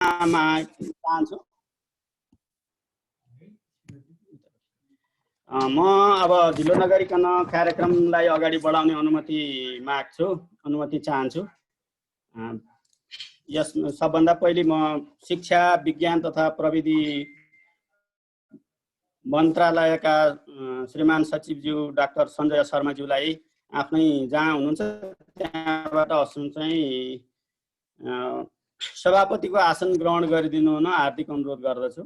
चाहन्छु। म अब ढिलो नगरिकन कार्यक्रमलाई अगाडि बढाउने अनुमति चाहन्छु। यस सबभन्दा पहिले म शिक्षा विज्ञान तथा प्रविधि मन्त्रालयका श्रीमान सचिवज्यू डाक्टर सञ्जय शर्माज्यूलाई आफ्नै जहाँ हुनुहुन्छ त्यहाँबाट चाहिँ सभापतिको आसन ग्रहण गरिदिनु हुन हार्दिक अनुरोध गर्दछु।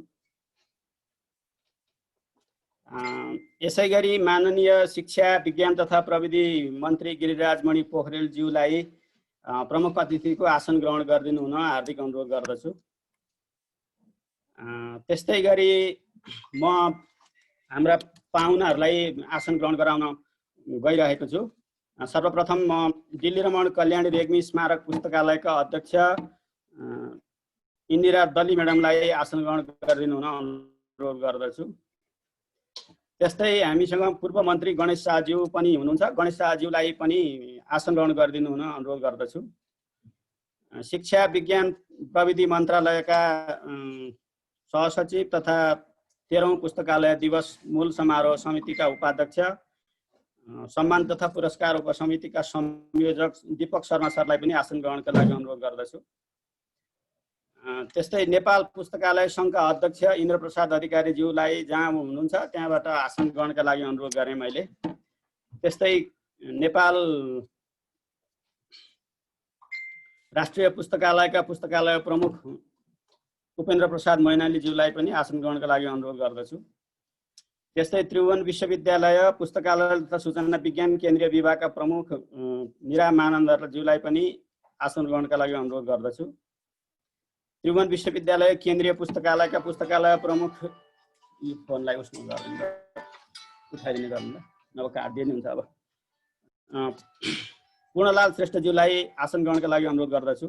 यसैगरी माननीय शिक्षा विज्ञान तथा प्रविधि मन्त्री गिरिराजमणि पोखरेलज्यूलाई प्रमुख अतिथिको आसन ग्रहण गरिदिनु हुन हार्दिक अनुरोध गर्दछु। त्यस्तै गरी म हाम्रा पाहुनाहरूलाई आसन ग्रहण गराउन गइरहेको छु। सर्वप्रथम म दिल्ली रमण कल्याणी रेग्मी स्मारक पुस्तकालयका अध्यक्ष इन्दिरा दली म्याडमलाई आसन ग्रहण गरिदिनु हुन अनुरोध गर्दछु। त्यस्तै हामीसँग पूर्व मन्त्री गणेश शाहज्यू पनि हुनुहुन्छ। गणेश शाहज्यूलाई पनि आसन ग्रहण गरिदिनु हुन अनुरोध गर्दछु। शिक्षा विज्ञान प्रविधि मन्त्रालयका सहसचिव तथा 13औं पुस्तकालय दिवस मूल समारोह समितिका उपाध्यक्ष सम्मान तथा पुरस्कार उपसमितिका संयोजक दीपक शर्मा सरलाई पनि आसन ग्रहणका लागि अनुरोध गर्दछु। त्यस्तै नेपाल पुस्तकालय सङ्घका अध्यक्ष इन्द्रप्रसाद अधिकारीज्यूलाई जहाँ हुनुहुन्छ त्यहाँबाट आसन ग्रहणका लागि अनुरोध गरेँ मैले। त्यस्तै नेपाल राष्ट्रिय पुस्तकालयका पुस्तकालय प्रमुख उपेन्द्र प्रसाद मैनालीज्यूलाई पनि आसन ग्रहणका लागि अनुरोध गर्दछु। त्यस्तै त्रिभुवन विश्वविद्यालय पुस्तकालय तथा सूचना विज्ञान केन्द्रीय विभागका प्रमुख निरा मानन्दज्यूलाई पनि आसन ग्रहणका लागि अनुरोध गर्दछु। त्रिभुवन विश्वविद्यालय केन्द्रीय पुस्तकालयका पुस्तकालय प्रमुख फोनलाई उठाइदिने गर्नु नभए काटिदिनु हुन्छ। अब पूर्णलाल श्रेष्ठज्यूलाई आसन ग्रहणका लागि अनुरोध गर्दछु।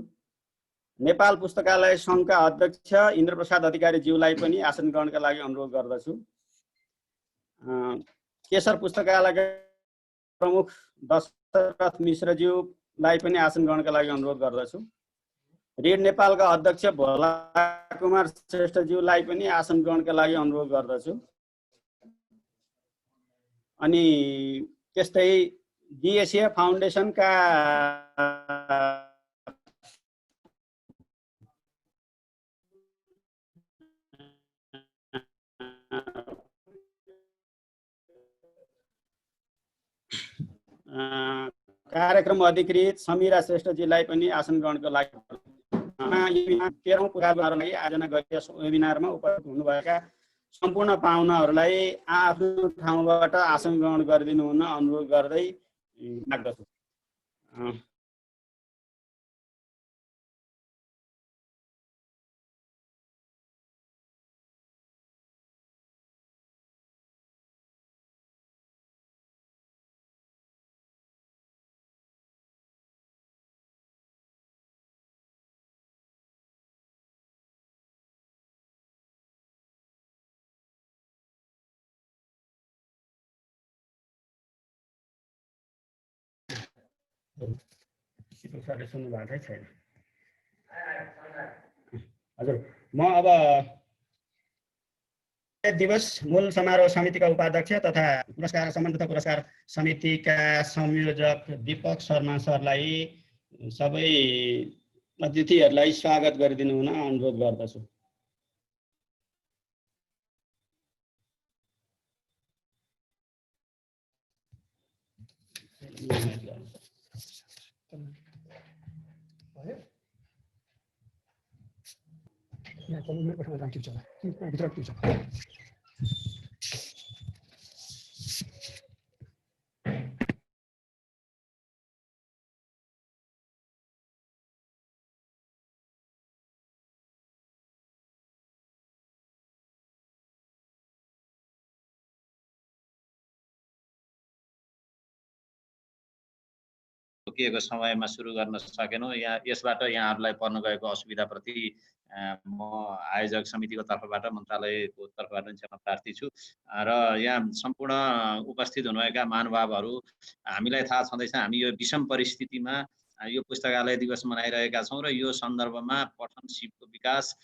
नेपाल पुस्तकालय सङ्घका अध्यक्ष इन्द्रप्रसाद अधिकारीज्यूलाई पनि आसन ग्रहणका लागि अनुरोध गर्दछु। केशर पुस्तकालयका प्रमुख दशरथ मिश्रज्यूलाई पनि आसन ग्रहणका लागि अनुरोध गर्दछु। ऋण नेपालका अध्यक्ष भोला कुमार श्रेष्ठज्यूलाई पनि आसन ग्रहणका लागि अनुरोध गर्दछु। अनि त्यस्तै डी एसिया फाउन्डेसनका कार्यक्रम अधिकृत समीरा श्रेष्ठजीलाई पनि आसन ग्रहणको लागि 13औं पुरस्कारहरूलाई आयोजना गरिएका वेबिनारमा उपस्थित हुनुभएका सम्पूर्ण पाहुनाहरूलाई आफ्नो ठाउँबाट आसन ग्रहण गरिदिनु हुन अनुरोध गर्दै माग्दछु। सुन्नु भएको छैन हजुर। म अब दिवस मूल समारोह समितिका उपाध्यक्ष तथा पुरस्कार सम्मान तथा पुरस्कार समितिका संयोजक दीपक शर्मा सरलाई सबै अतिथिहरूलाई स्वागत गरिदिनु हुन अनुरोध गर्दछु। तोकिएको समयमा सुरु गर्न सकेनौँ। यसबाट यहाँहरूलाई पर्न गएको असुविधाप्रति म आयोजक समितिको तर्फबाट मन्त्रालयको तर्फबाट क्षमा प्रार्थी छु र यहाँ सम्पूर्ण उपस्थित हुनुभएका महानुभावहरू, हामीलाई थाहा छँदैछ हामी यो विषम परिस्थितिमा यो पुस्तकालय दिवस मनाइरहेका छौँ र यो सन्दर्भमा पठन सिपको विकास,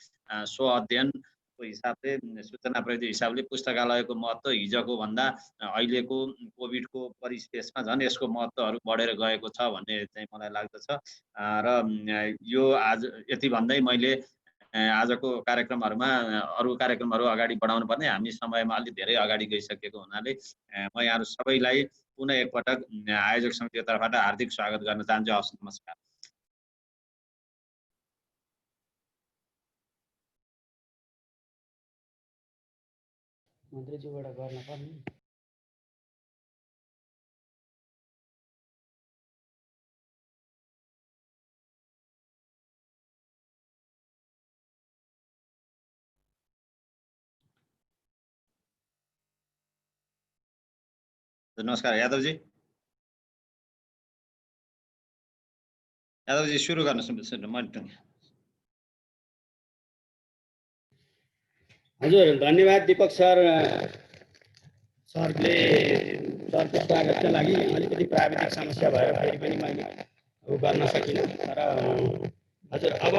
स्व अध्ययनको हिसाबले, सूचना प्रविधि हिसाबले पुस्तकालयको महत्त्व हिजोको भन्दा अहिलेको कोभिडको परिस्थितिमा झन् यसको महत्त्वहरू बढेर गएको छ भन्ने चाहिँ मलाई लाग्दछ। र यो आज यति भन्दै मैले आजको कार्यक्रमहरूमा अरू कार्यक्रमहरू अगाडि बढाउनु पर्ने, हामी समयमा अलि धेरै अगाडि गइसकेको हुनाले म यहाँहरू सबैलाई पुनः एकपटक आयोजक समितिको तर्फबाट हार्दिक स्वागत गर्न चाहन्छु। हवस्, नमस्कार। मन्त्रीज्यूबाट गर्न पर्ने। नमस्कार यादवजी। यादवजी सुरु गर्नुहोस्। हजुर, धन्यवाद दीपक सर। सरले सरको स्वागतका लागि अलिकति प्राविधिक समस्या भएर फेरि पनि मैले गर्न सकिनँ। तर हजुर, अब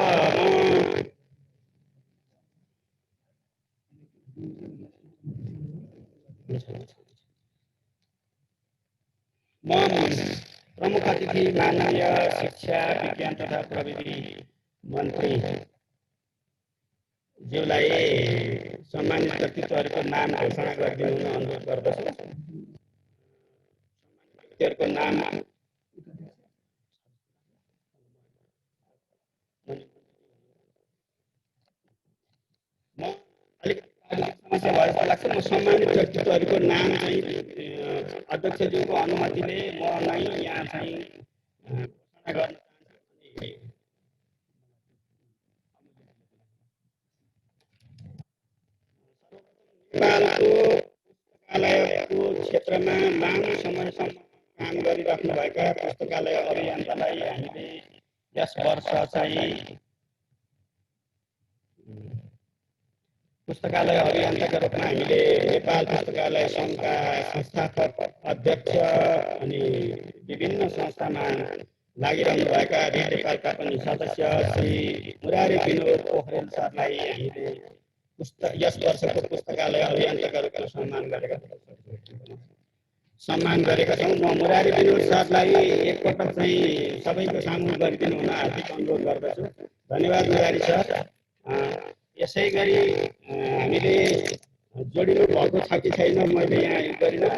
म प्रमुख अतिथि माननीय शिक्षा, विज्ञान तथा प्रविधि मन्त्री ज्यूलाई सम्मानित व्यक्तित्वहरूको नाम घोषणा गरिदिनु हुन अनुरोध गर्दछु। व्यक्तिहरूको नाम म अलिक समस्या भए जस्तो लाग्छ। म सम्मानित व्यक्तित्वहरूको नाम चाहिँ अध्यक्षज्यूको अनुमतिले म नै यहाँ चाहिँ घोषणा गर्न चाहन्छु। नेपालको पुस्तकालयको क्षेत्रमा लामो समयसम्म काम गरिराख्नुभएका पुस्तकालय अभियन्तालाई हामीले यस वर्ष चाहिँ पुस्तकालय अभियन्ताका रूपमा हामीले नेपाल पुस्तकालय सङ्घका संस्थापक अध्यक्ष अनि विभिन्न संस्थामा लागिरहनुभएका नेपालका पनि सदस्य श्री मुरारी विनोद पोखरेल सरलाई हामीले यस वर्षको पुस्तकालय अभियन्ताका रूपमा सम्मान गरेका छौँ। म मुरारी विनोद सरलाई एकपटक चाहिँ सबैको सामु गरिदिनु हुन हार्दिक अनुरोध गर्दछु। धन्यवाद मुरारी सर। यसै गरी हामीले जोडिनु भएको छ कि छैन मैले यहाँ गरिनँ।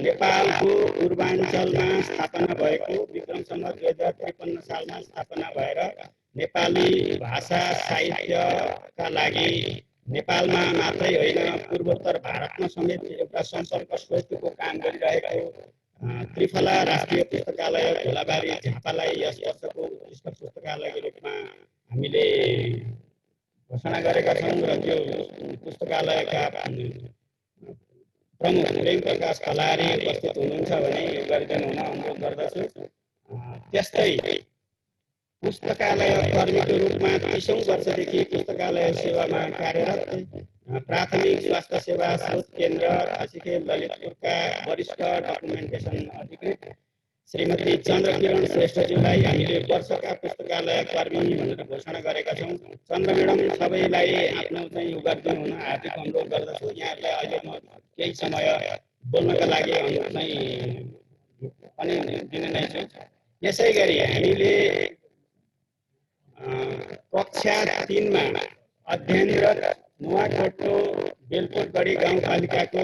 नेपालको पूर्वाञ्चलमा स्थापना भएको विक्रम सम्वत 2053 सालमा स्थापना भएर नेपाली भाषा साहित्यका लागि नेपालमा मात्रै होइन पूर्वोत्तर भारतमा समेत एउटा सम्पर्क सेतुको काम गरिरहेको त्रिफला राष्ट्रिय पुस्तकालय झोलाबारी झापालाई यस वर्षको उत्कृष्ट पुस्तकालयको रूपमा हामीले घोषणा गरेका छौँ र त्यो पुस्तकालयका प्रमुख प्रेम प्रकाश खलारी उपस्थित हुनुहुन्छ भने यो गरिदिनु हुन अनुरोध गर्दछु। त्यस्तै पुस्तकालय कर्मीको रूपमा 30औं वर्षदेखि पुस्तकालय सेवामा कार्यरत प्राथमिक स्वास्थ्य सेवा स्रोत केन्द्र खासीखेल ललितपुरका वरिष्ठ डकुमेन्टेसन अधिकृत श्रीमती चन्द्रकिरण श्रेष्ठज्यूलाई हामीले वर्षका पुस्तकालय कर्मी भनेर घोषणा गरेका छौँ। चन्द्र म्याडम सबैलाई आफ्नो चाहिँ गरिदिनु हुन हार्दिक अनुरोध गर्दछु। यहाँहरूलाई अहिले म केही समय बोल्नका लागि चाहिँ पनि दिने नै छु। यसै गरी हामीले कक्षा 3 मा अध्ययनरत नुवाकोटको बेलकोटगढी गाउँपालिकाको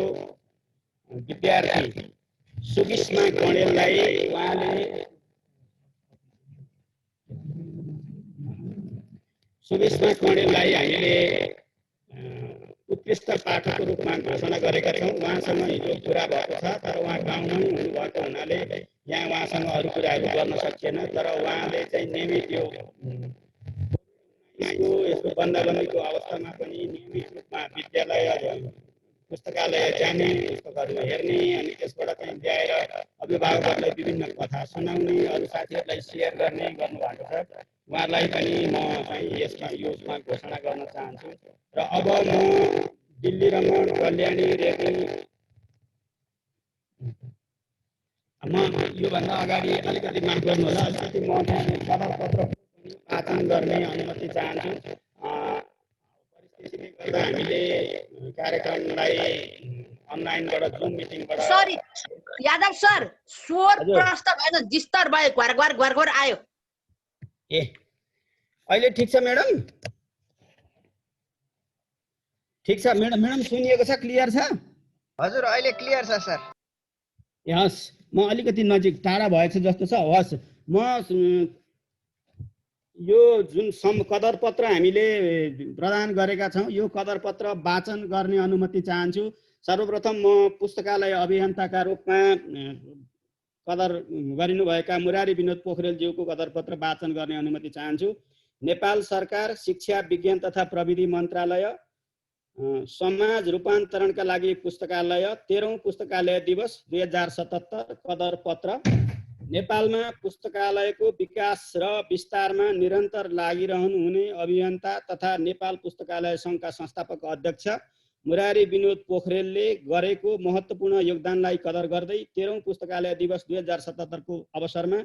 विद्यार्थी सुविस्मा गणेललाई हामीले उत्कृष्ट पाठकको रूपमा घोषणा गरेका छौँ। उहाँसँग हिजो कुरा भएको छ, तर उहाँ गाउँमै हुनुभएको हुनाले यहाँ उहाँसँग अरू कुराहरू गर्न सकिएन। तर उहाँले चाहिँ नियमित यो यस्तो बन्दाबन्दीको अवस्थामा पनि नियमित रूपमा विद्यालय पुस्तकालय जाने, पुस्तकहरू हेर्ने अनि त्यसबाट चाहिँ ल्याएर अभिभावकहरूलाई विभिन्न कथा सुनाउने, अरू साथीहरूलाई सेयर गर्ने गर्नुभएको छ। उहाँलाई पनि म चाहिँ यसमा योजना घोषणा गर्न चाहन्छु। र अब म दिल्ली रमण, कल्याणी, रेग्मी म योभन्दा अगाडि अलिकति माफ गर्नु होला, अलिकति म कदरपत्र वाचन गर्ने अनुमति चाहन्छु। परिस्थितिले गर्दा हामीले कार्यक्रमलाई अनलाइनबाट जुम मिटिङबाट सरी यादव सर, स्वर प्रष्ट भएन, जिस्तर भयो, घर घर घर घर आयो। ए अहिले ठिक छ म्याडम? ठिक छ म्याडम, म्याडम सुनिएको छ, क्लियर छ? हजुर अहिले क्लियर छ सर। हस्, म अलिकति नजिक टाढा भएछ जस्तो छ। हस्, म यो जुन कदरपत्र हामीले प्रदान गरेका छौँ, यो कदरपत्र वाचन गर्ने अनुमति चाहन्छु। सर्वप्रथम म पुस्तकालय अभियन्ताका रूपमा कदर गरिनुभएका मुरारी विनोद पोखरेलज्यूको कदरपत्र वाचन गर्ने अनुमति चाहन्छु। नेपाल सरकार शिक्षा विज्ञान तथा प्रविधि मन्त्रालय समाज रूपान्तरणका लागि पुस्तकालय 13औं पुस्तकालय दिवस 2077 कदरपत्र। नेपालमा पुस्तकालयको विकास र विस्तारमा निरन्तर लागिरहनु हुने अभियन्ता तथा नेपाल पुस्तकालय सङ्घका संस्थापक अध्यक्ष मुरारी विनोद पोखरेलले गरेको महत्त्वपूर्ण योगदानलाई कदर गर्दै 13औं पुस्तकालय दिवस 2077 को अवसरमा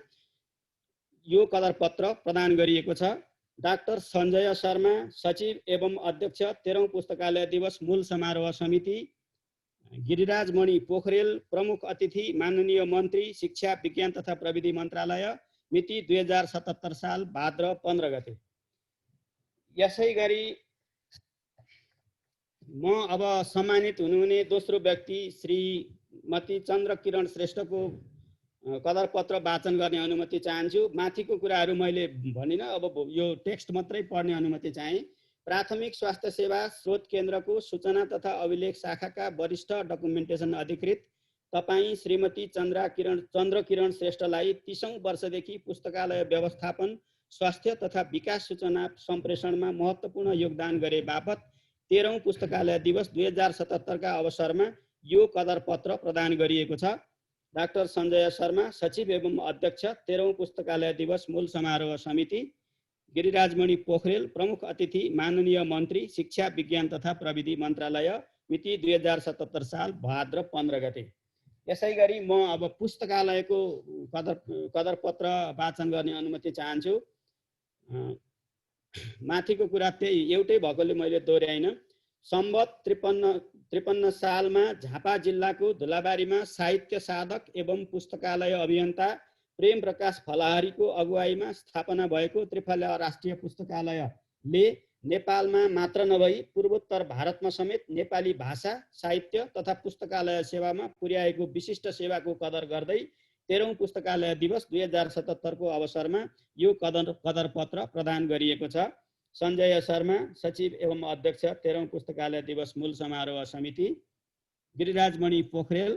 यो कदरपत्र प्रदान गरिएको छ। डाक्टर सञ्जय शर्मा, सचिव एवं अध्यक्ष 13औं पुस्तकालय दिवस मूल समारोह समिति, गिरिराज मणि पोखरेल, प्रमुख अतिथि माननीय मन्त्री शिक्षा विज्ञान तथा प्रविधि मन्त्रालय, मिति 2077 साल भाद्र 15 गते। यसै गरी म अब सम्मानित हुनुहुने दोस्रो व्यक्ति श्रीमती चन्द्रकिरण श्रेष्ठको कदरपत्र वाचन गर्ने अनुमति चाहन्छु। माथिको कुराहरू मैले भनिनँ, अब यो टेक्स्ट मात्रै पढ्ने अनुमति चाहे। प्राथमिक स्वास्थ्य सेवा स्रोत केन्द्रको सूचना तथा अभिलेख शाखाका वरिष्ठ डकुमेन्टेसन अधिकृत तपाईँ श्रीमती चन्द्रकिरण श्रेष्ठलाई 30औं वर्षदेखि पुस्तकालय व्यवस्थापन, स्वास्थ्य तथा विकास सूचना सम्प्रेषणमा महत्त्वपूर्ण योगदान गरे बापत 13औं पुस्तकालय दिवस 2077 का अवसरमा यो कदरपत्र प्रदान गरिएको छ। डाक्टर सञ्जय शर्मा, सचिव एवं अध्यक्ष 13औं पुस्तकालय दिवस मूल समारोह समिति, गिरिराजमणि पोखरेल, प्रमुख अतिथि माननीय मन्त्री शिक्षा विज्ञान तथा प्रविधि मन्त्रालय, मिति 2077 साल भाद्र 15 गते। यसै गरी म अब पुस्तकालयको कदरपत्र वाचन गर्ने अनुमति चाहन्छु। माथिको कुरा त्यही एउटै भएकोले मैले दोहोऱ्याइन। सम्वत 53 सालमा झापा जिल्लाको धुलाबारीमा साहित्य साधक एवं पुस्तकालय अभियन्ता प्रेम प्रकाश फलाहारीको अगुवाईमा स्थापना भएको त्रिफला राष्ट्रिय पुस्तकालयले नेपालमा मात्र नभई पूर्वोत्तर भारतमा समेत नेपाली भाषा, साहित्य तथा पुस्तकालय सेवामा पुर्याएको विशिष्ट सेवाको कदर गर्दै 13औं पुस्तकालय दिवस 2077 को अवसरमा यो कदरपत्र प्रदान गरिएको छ। सञ्जय शर्मा, सचिव एवं अध्यक्ष 13औं पुस्तकालय दिवस मूल समारोह समिति, गिरिराजमणि पोखरेल,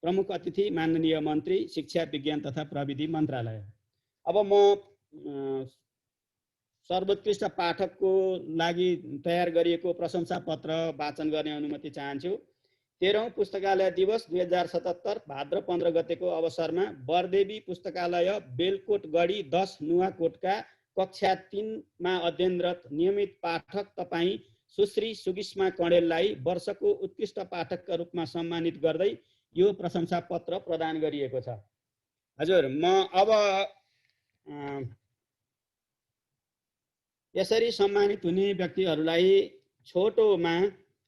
प्रमुख अतिथि माननीय मन्त्री शिक्षा विज्ञान तथा प्रविधि मन्त्रालय। अब म सर्वोत्कृष्ट पाठकको लागि तयार गरिएको प्रशंसा पत्र वाचन गर्ने अनुमति चाहन्छु। 13औं पुस्तकालय दिवस 2077 भाद्र 15 गतेको अवसरमा बरदेवी पुस्तकालय बेलकोट गढी 10 नुवाकोटका कक्षा 3 मा अध्ययनरत नियमित पाठक तपाईँ सुश्री सुगिस्मा कणेललाई वर्षको उत्कृष्ट पाठकका रूपमा सम्मानित गर्दै यो प्रशंसा पत्र प्रदान गरिएको छ। हजुर, म अब यसरी सम्मानित हुने व्यक्तिहरूलाई छोटोमा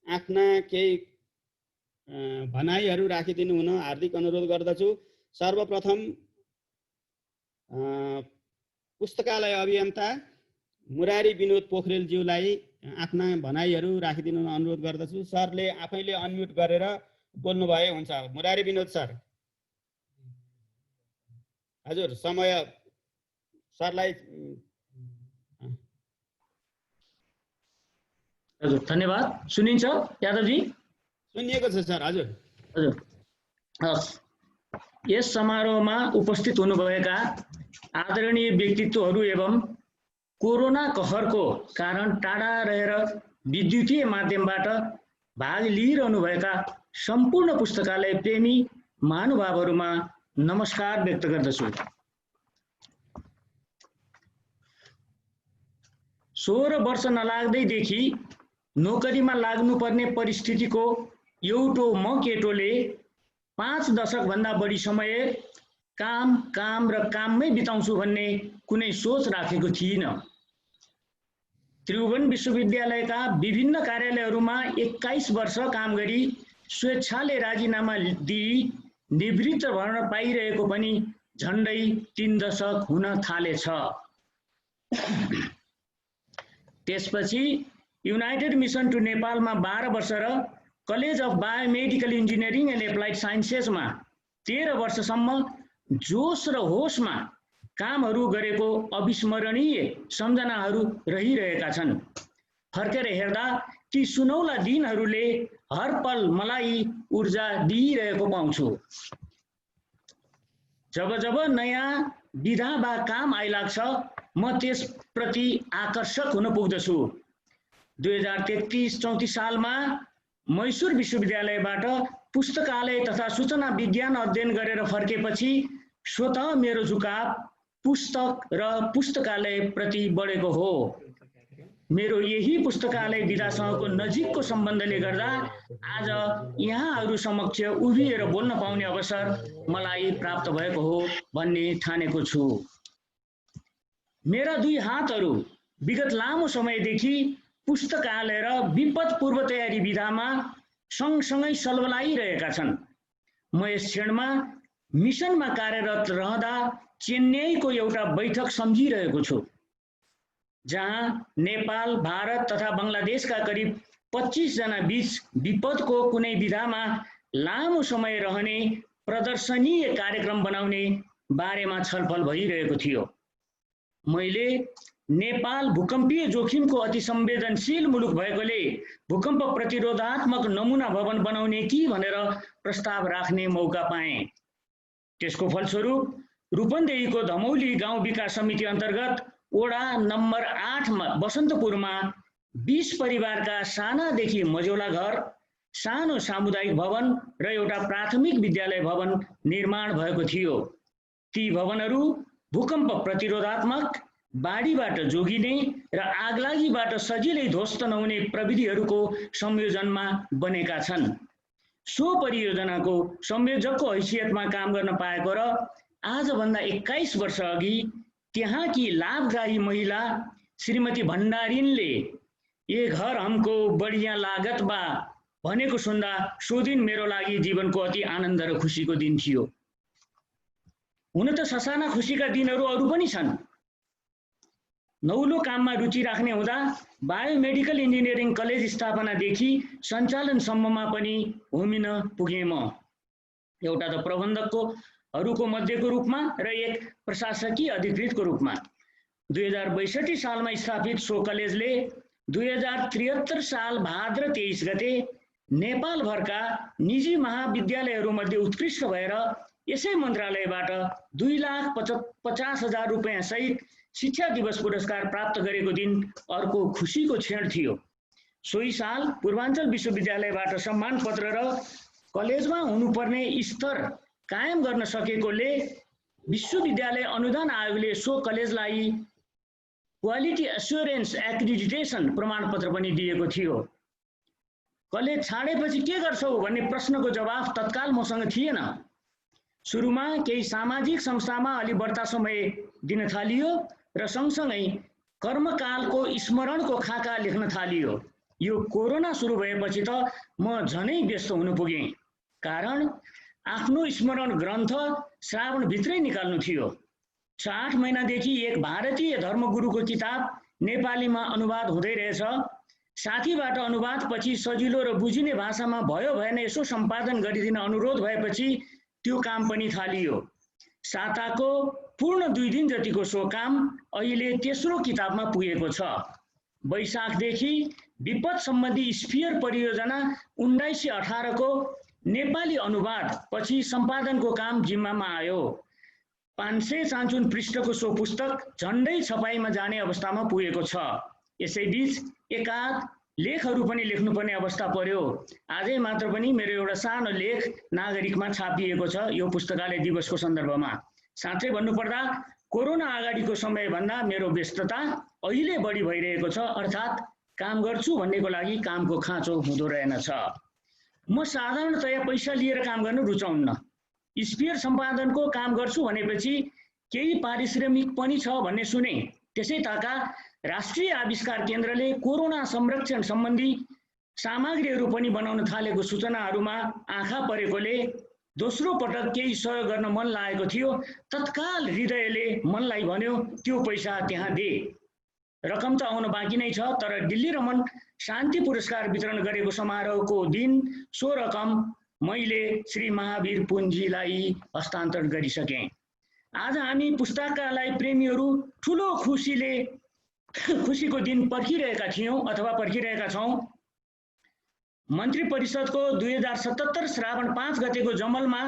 आफ्ना केही भनाइहरू राखिदिनु हुन हार्दिक अनुरोध गर्दछु। सर्वप्रथम पुस्तकालय अभियन्ता मुरारी विनोद पोखरेलज्यूलाई आफ्ना भनाइहरू राखिदिनु अनुरोध गर्दछु। सरले आफैले अनम्युट गरेर बोल्नु भए हुन्छ। मुरारी विनोद सर। हजुर, समय सरलाई। हजुर, धन्यवाद। सुनिन्छ यादवजी? सुनिएको छ सर। हजुर हजुर, हस्। यस समारोहमा उपस्थित हुनुभएका आदरणीय व्यक्तित्वहरू एवं कोरोना कहरको कारण टाढा रहेर विद्युतीय माध्यमबाट भाग लिइरहनुभएका सम्पूर्ण पुस्तकालय प्रेमी महानुभावहरूमा नमस्कार व्यक्त गर्दछु। 16 वर्ष नलाग्दैदेखि नोकरीमा लाग्नुपर्ने परिस्थितिको एउटो म केटोले 5 दशकभन्दा बढी समय काम र काममै बिताउँछु भन्ने कुनै सोच राखेको थिइनँ। त्रिभुवन विश्वविद्यालयका विभिन्न कार्यालयहरूमा 21 वर्ष काम गरी स्वेच्छाले राजीनामा दिई निवृत्त भर्न पाइरहेको पनि झन्डै 3 दशक हुन थालेछ। त्यसपछि युनाइटेड मिसन टु नेपालमा 12 वर्ष र college of biomedical engineering and applied साइन्सेसमा 13 वर्षसम्म जोस र होसमा कामहरू गरेको अविस्मरणीय सम्झनाहरू रहिरहेका छन्। फर्केर हेर्दा ती सुनौला दिनहरूले हर पल मलाई ऊर्जा दिइरहेको पाउँछु। जब जब नयाँ विधा वा काम आइलाग्छ म त्यसप्रति आकर्षक हुन पुग्दछु। 2033-34 सालमा मैसूर विश्वविद्यालयबाट पुस्तकालय तथा सूचना विज्ञान अध्ययन गरेर फर्केपछि स्वतः मेरो झुकाव पुस्तक र पुस्तकालय प्रति बढेको हो। मेरो यही पुस्तकालय विधासँगको नजिकको सम्बन्धले गर्दा आज यहाँहरू समक्ष उभिएर बोल्न पाउने अवसर मलाई प्राप्त भएको हो भन्ने ठानेको छु। मेरा 2 हातहरू विगत लामो समयदेखि पुस्तकालय र विपद पूर्व तयारी विधामा सँगसँगै सलबलाइरहेका छन्। म यस क्षणमा मिसनमा कार्यरत रहँदा चेन्नईको एउटा बैठक सम्झिरहेको छु, जहाँ नेपाल, भारत तथा बङ्गलादेशका करिब 25 जना बीच विपदको कुनै विधामा लामो समय रहने प्रदर्शनीय कार्यक्रम बनाउने बारेमा छलफल भइरहेको थियो। मैले नेपाल भूकम्पीय जोखिमको अति संवेदनशील मुलुक भएकोले भूकम्प प्रतिरोधात्मक नमुना भवन बनाउने कि भनेर प्रस्ताव राख्ने मौका पाएँ। त्यसको फलस्वरूप रूपन्देहीको धमौली गाउँ विकास समिति अन्तर्गत वडा नम्बर 8 मा बसन्तपुरमा 20 परिवारका सानादेखि मझौला घर, सानो सामुदायिक भवन र एउटा प्राथमिक विद्यालय भवन निर्माण भएको थियो। ती भवनहरू भूकम्प प्रतिरोधात्मक, बाढीबाट जोगिने र आगलागीबाट सजिलै ध्वस्त नहुने प्रविधिहरूको संयोजनमा बनेका छन्। सो परियोजनाको संयोजकको हैसियतमा काम गर्न पाएको र आजभन्दा 21 वर्ष अघि त्यहाँकी लाभग्राही महिला श्रीमती भण्डारिनले ये घर हमको बढिया लागत बा भनेको सुन्दा सो दिन मेरो लागि जीवनको अति आनन्द र खुसीको दिन थियो। हुन त ससाना खुसीका दिनहरू अरू पनि छन्। नौलो काममा रुचि राख्ने हुँदा बायोमेडिकल इन्जिनियरिङ कलेज स्थापनादेखि सञ्चालनसम्ममा पनि होमिन पुगेँ म। एउटा त प्रबन्धकहरूको मध्येको रूपमा र एक प्रशासकीय अधिकृतको रूपमा। 2062 सालमा स्थापित सो कलेजले 2073 साल भाद्र 23 गते नेपालभरका निजी महाविद्यालयहरूमध्ये उत्कृष्ट भएर यसै मन्त्रालयबाट 2,50,000 रुपियाँ सहित शिक्षा दिवस पुरस्कार प्राप्त गरेको दिन अर्को खुसीको क्षण थियो। सोही साल पूर्वाञ्चल विश्वविद्यालयबाट सम्मान पत्र र कलेजमा हुनुपर्ने स्तर कायम गर्न सकेकोले विश्वविद्यालय अनुदान आयोगले सो कलेजलाई क्वालिटी एस्योरेन्स एक्रिडिटेसन प्रमाणपत्र पनि दिएको थियो। कलेज छाडेपछि के गर्छौ भन्ने प्रश्नको जवाफ तत्काल मसँग थिएन। सुरुमा केही सामाजिक संस्थामा अलि बढ्ता समय दिन थालियो र सँगसँगै कर्मकालको स्मरणको खाका लेख्न थालियो। यो कोरोना सुरु भएपछि त म झनै व्यस्त हुन पुगेँ, कारण आफ्नो स्मरण ग्रन्थ श्रावणभित्रै निकाल्नु थियो। 6-8 महिनादेखि एक भारतीय धर्मगुरुको किताब नेपालीमा अनुवाद हुँदै रहेछ। साथीबाट अनुवाद पछि सजिलो र बुझिने भाषामा भयो भएन यसो सम्पादन गरिदिन अनुरोध भएपछि त्यो काम पनि थालियो। साताको पूर्ण 2 दिन जतिको सो काम अहिले तेस्रो किताबमा पुगेको छ। वैशाखदेखि विपद सम्बन्धी स्फियर परियोजना 1918 को नेपाली अनुवाद पछि सम्पादनको काम जिम्मामा आयो। 554 पृष्ठको सो पुस्तक झन्डै छपाईमा जाने अवस्थामा पुगेको छ। यसैबीच एकाध लेखहरू पनि लेख्नुपर्ने अवस्था पर्यो। आजै मात्र पनि मेरो एउटा सानो लेख नागरिकमा छापिएको छ यो पुस्तकालय दिवसको सन्दर्भमा। साँच्चै भन्नुपर्दा कोरोना अगाडिको समयभन्दा मेरो व्यस्तता अहिले बढी भइरहेको छ, अर्थात् काम गर्छु भन्नेको लागि कामको खाँचो हुँदो रहेनछ। म साधारणतया पैसा लिएर काम गर्न रुचाउन्न। स्पेयर सम्पादनको काम गर्छु भनेपछि केही पारिश्रमिक पनि छ भन्ने सुने। त्यसै ताका राष्ट्रिय आविष्कार केन्द्रले कोरोना संरक्षण सम्बन्धी सामग्रीहरू पनि बनाउन थालेको सूचनाहरूमा आँखा परेकोले दोस्रो पटक केही सहयोग गर्न मन लागेको थियो। तत्काल हृदयले मनलाई भन्यो त्यो पैसा त्यहाँ दे। रकम त आउन बाँकी नै छ, तर दिल्ली रमन शान्ति पुरस्कार वितरण गरेको समारोहको दिन सो रकम मैले श्री महावीर पुञ्जीलाई हस्तान्तरण गरिसकेँ। आज हामी पुस्तकालय प्रेमीहरू ठुलो खुसीको दिन पर्खिरहेका थियौँ अथवा पर्खिरहेका छौँ। मन्त्री परिषदको 2077 श्रावण 5 गतेको जमलमा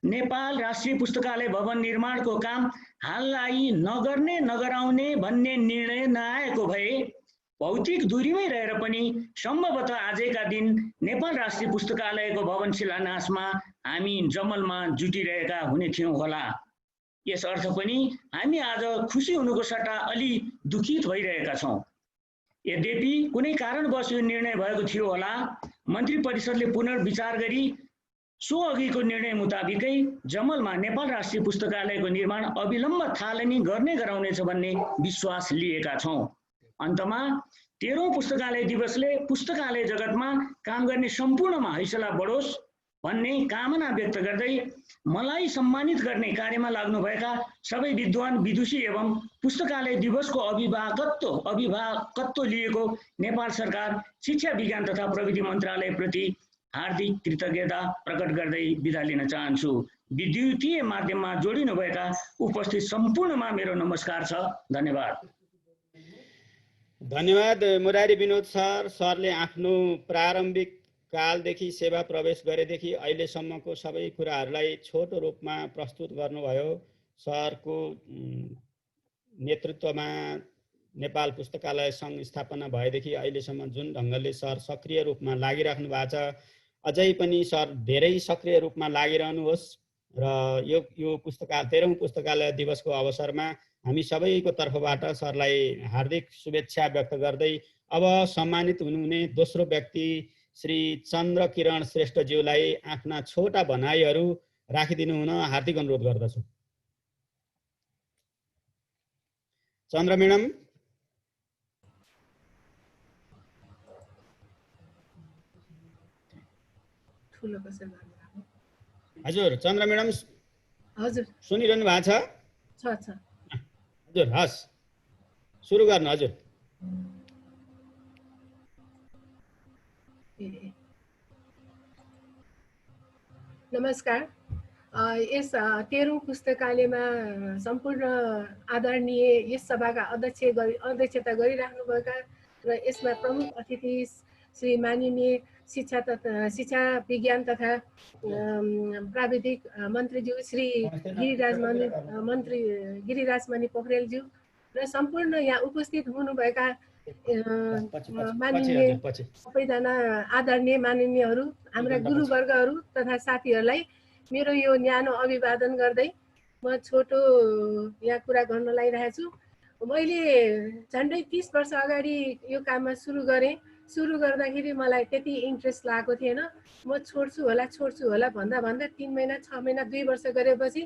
नेपाल राष्ट्रिय पुस्तकालय भवन निर्माणको काम हाललाई नगर्ने नगराउने भन्ने निर्णय नआएको भए भौतिक दूरीमै रहेर पनि सम्भवतः आजका दिन नेपाल राष्ट्रिय पुस्तकालयको भवन शिलान्यासमा हामी जमलमा जुटिरहेका हुने थियौँ होला। यस अर्थ पनि हामी आज खुसी हुनुको सट्टा अलि दुखित भइरहेका छौँ। यद्यपि कुनै कारणवश यो निर्णय भएको थियो होला। मन्त्री परिषदले पुनर्विचार गरी सो अघिको निर्णय मुताबिकै जमलमा नेपाल राष्ट्रिय पुस्तकालयको निर्माण अविलम्ब थालनी गर्ने गराउनेछ भन्ने विश्वास लिएका छौँ। अन्तमा 13औं पुस्तकालय दिवसले पुस्तकालय जगतमा काम गर्ने सम्पूर्णमा हैसला बढोस् भन्ने कामना व्यक्त गर्दै मलाई सम्मानित गर्ने कार्यमा लाग्नुभएका सबै विद्वान विदुषी एवं पुस्तकालय दिवसको अभिभावकत्व लिएको नेपाल सरकार शिक्षा विज्ञान तथा प्रविधि मन्त्रालय प्रति हार्दिक कृतज्ञता प्रकट गर्दै बिदा लिन चाहन्छु। विद्युतीय माध्यममा जोडिनुभएका उपस्थित सम्पूर्णमा मेरो नमस्कार छ। धन्यवाद। धन्यवाद मुरारी विनोद सर। सरले आफ्नो प्रारम्भिक कालदेखि सेवा प्रवेश गरेदेखि अहिलेसम्मको सबै कुराहरूलाई छोटो रूपमा प्रस्तुत गर्नुभयो। सरको नेतृत्वमा नेपाल पुस्तकालय सङ्घ स्थापना भएदेखि अहिलेसम्म जुन ढङ्गले सर सक्रिय रूपमा लागिराख्नु भएको छ, अझै पनि सर धेरै सक्रिय रूपमा लागिरहनुहोस् र यो 13औं पुस्तकालय दिवसको अवसरमा हामी सबैको तर्फबाट सरलाई हार्दिक शुभेच्छा व्यक्त गर्दै अब सम्मानित हुनुहुने दोस्रो व्यक्ति श्री चन्द्र किरण श्रेष्ठज्यूलाई आफ्ना छोटा भनाइहरू राखिदिनु हुन हार्दिक अनुरोध गर्दछु। चन्द्र म्याडम। हजुर चन्द्र म्याडम हजुर सुनिरहनु भएको छ? हजुर हस् सुरु गर्नु। हजुर नमस्कार। यस 13औं पुस्तकालयमा सम्पूर्ण आदरणीय यस सभाका अध्यक्षता गरिराख्नुभएका र यसमा प्रमुख अतिथि श्री माननीय शिक्षा विज्ञान तथा प्राविधिक मन्त्रीज्यू श्री गिरिराजमणि पोखरेलज्यू र सम्पूर्ण यहाँ उपस्थित हुनुभएका माननीय सबैजना आदरणीय माननीयहरू, हाम्रा गुरुवर्गहरू तथा साथीहरूलाई मेरो यो न्यानो अभिवादन गर्दै म छोटो यहाँ कुरा गर्न लागिरहेको छु। मैले झन्डै 30 वर्ष अगाडि यो काममा सुरु गरेँ। सुरु गर्दाखेरि मलाई त्यति इन्ट्रेस्ट लागेको थिएन। म छोड्छु होला भन्दा 3 महिना 6 महिना 2 वर्ष गरेपछि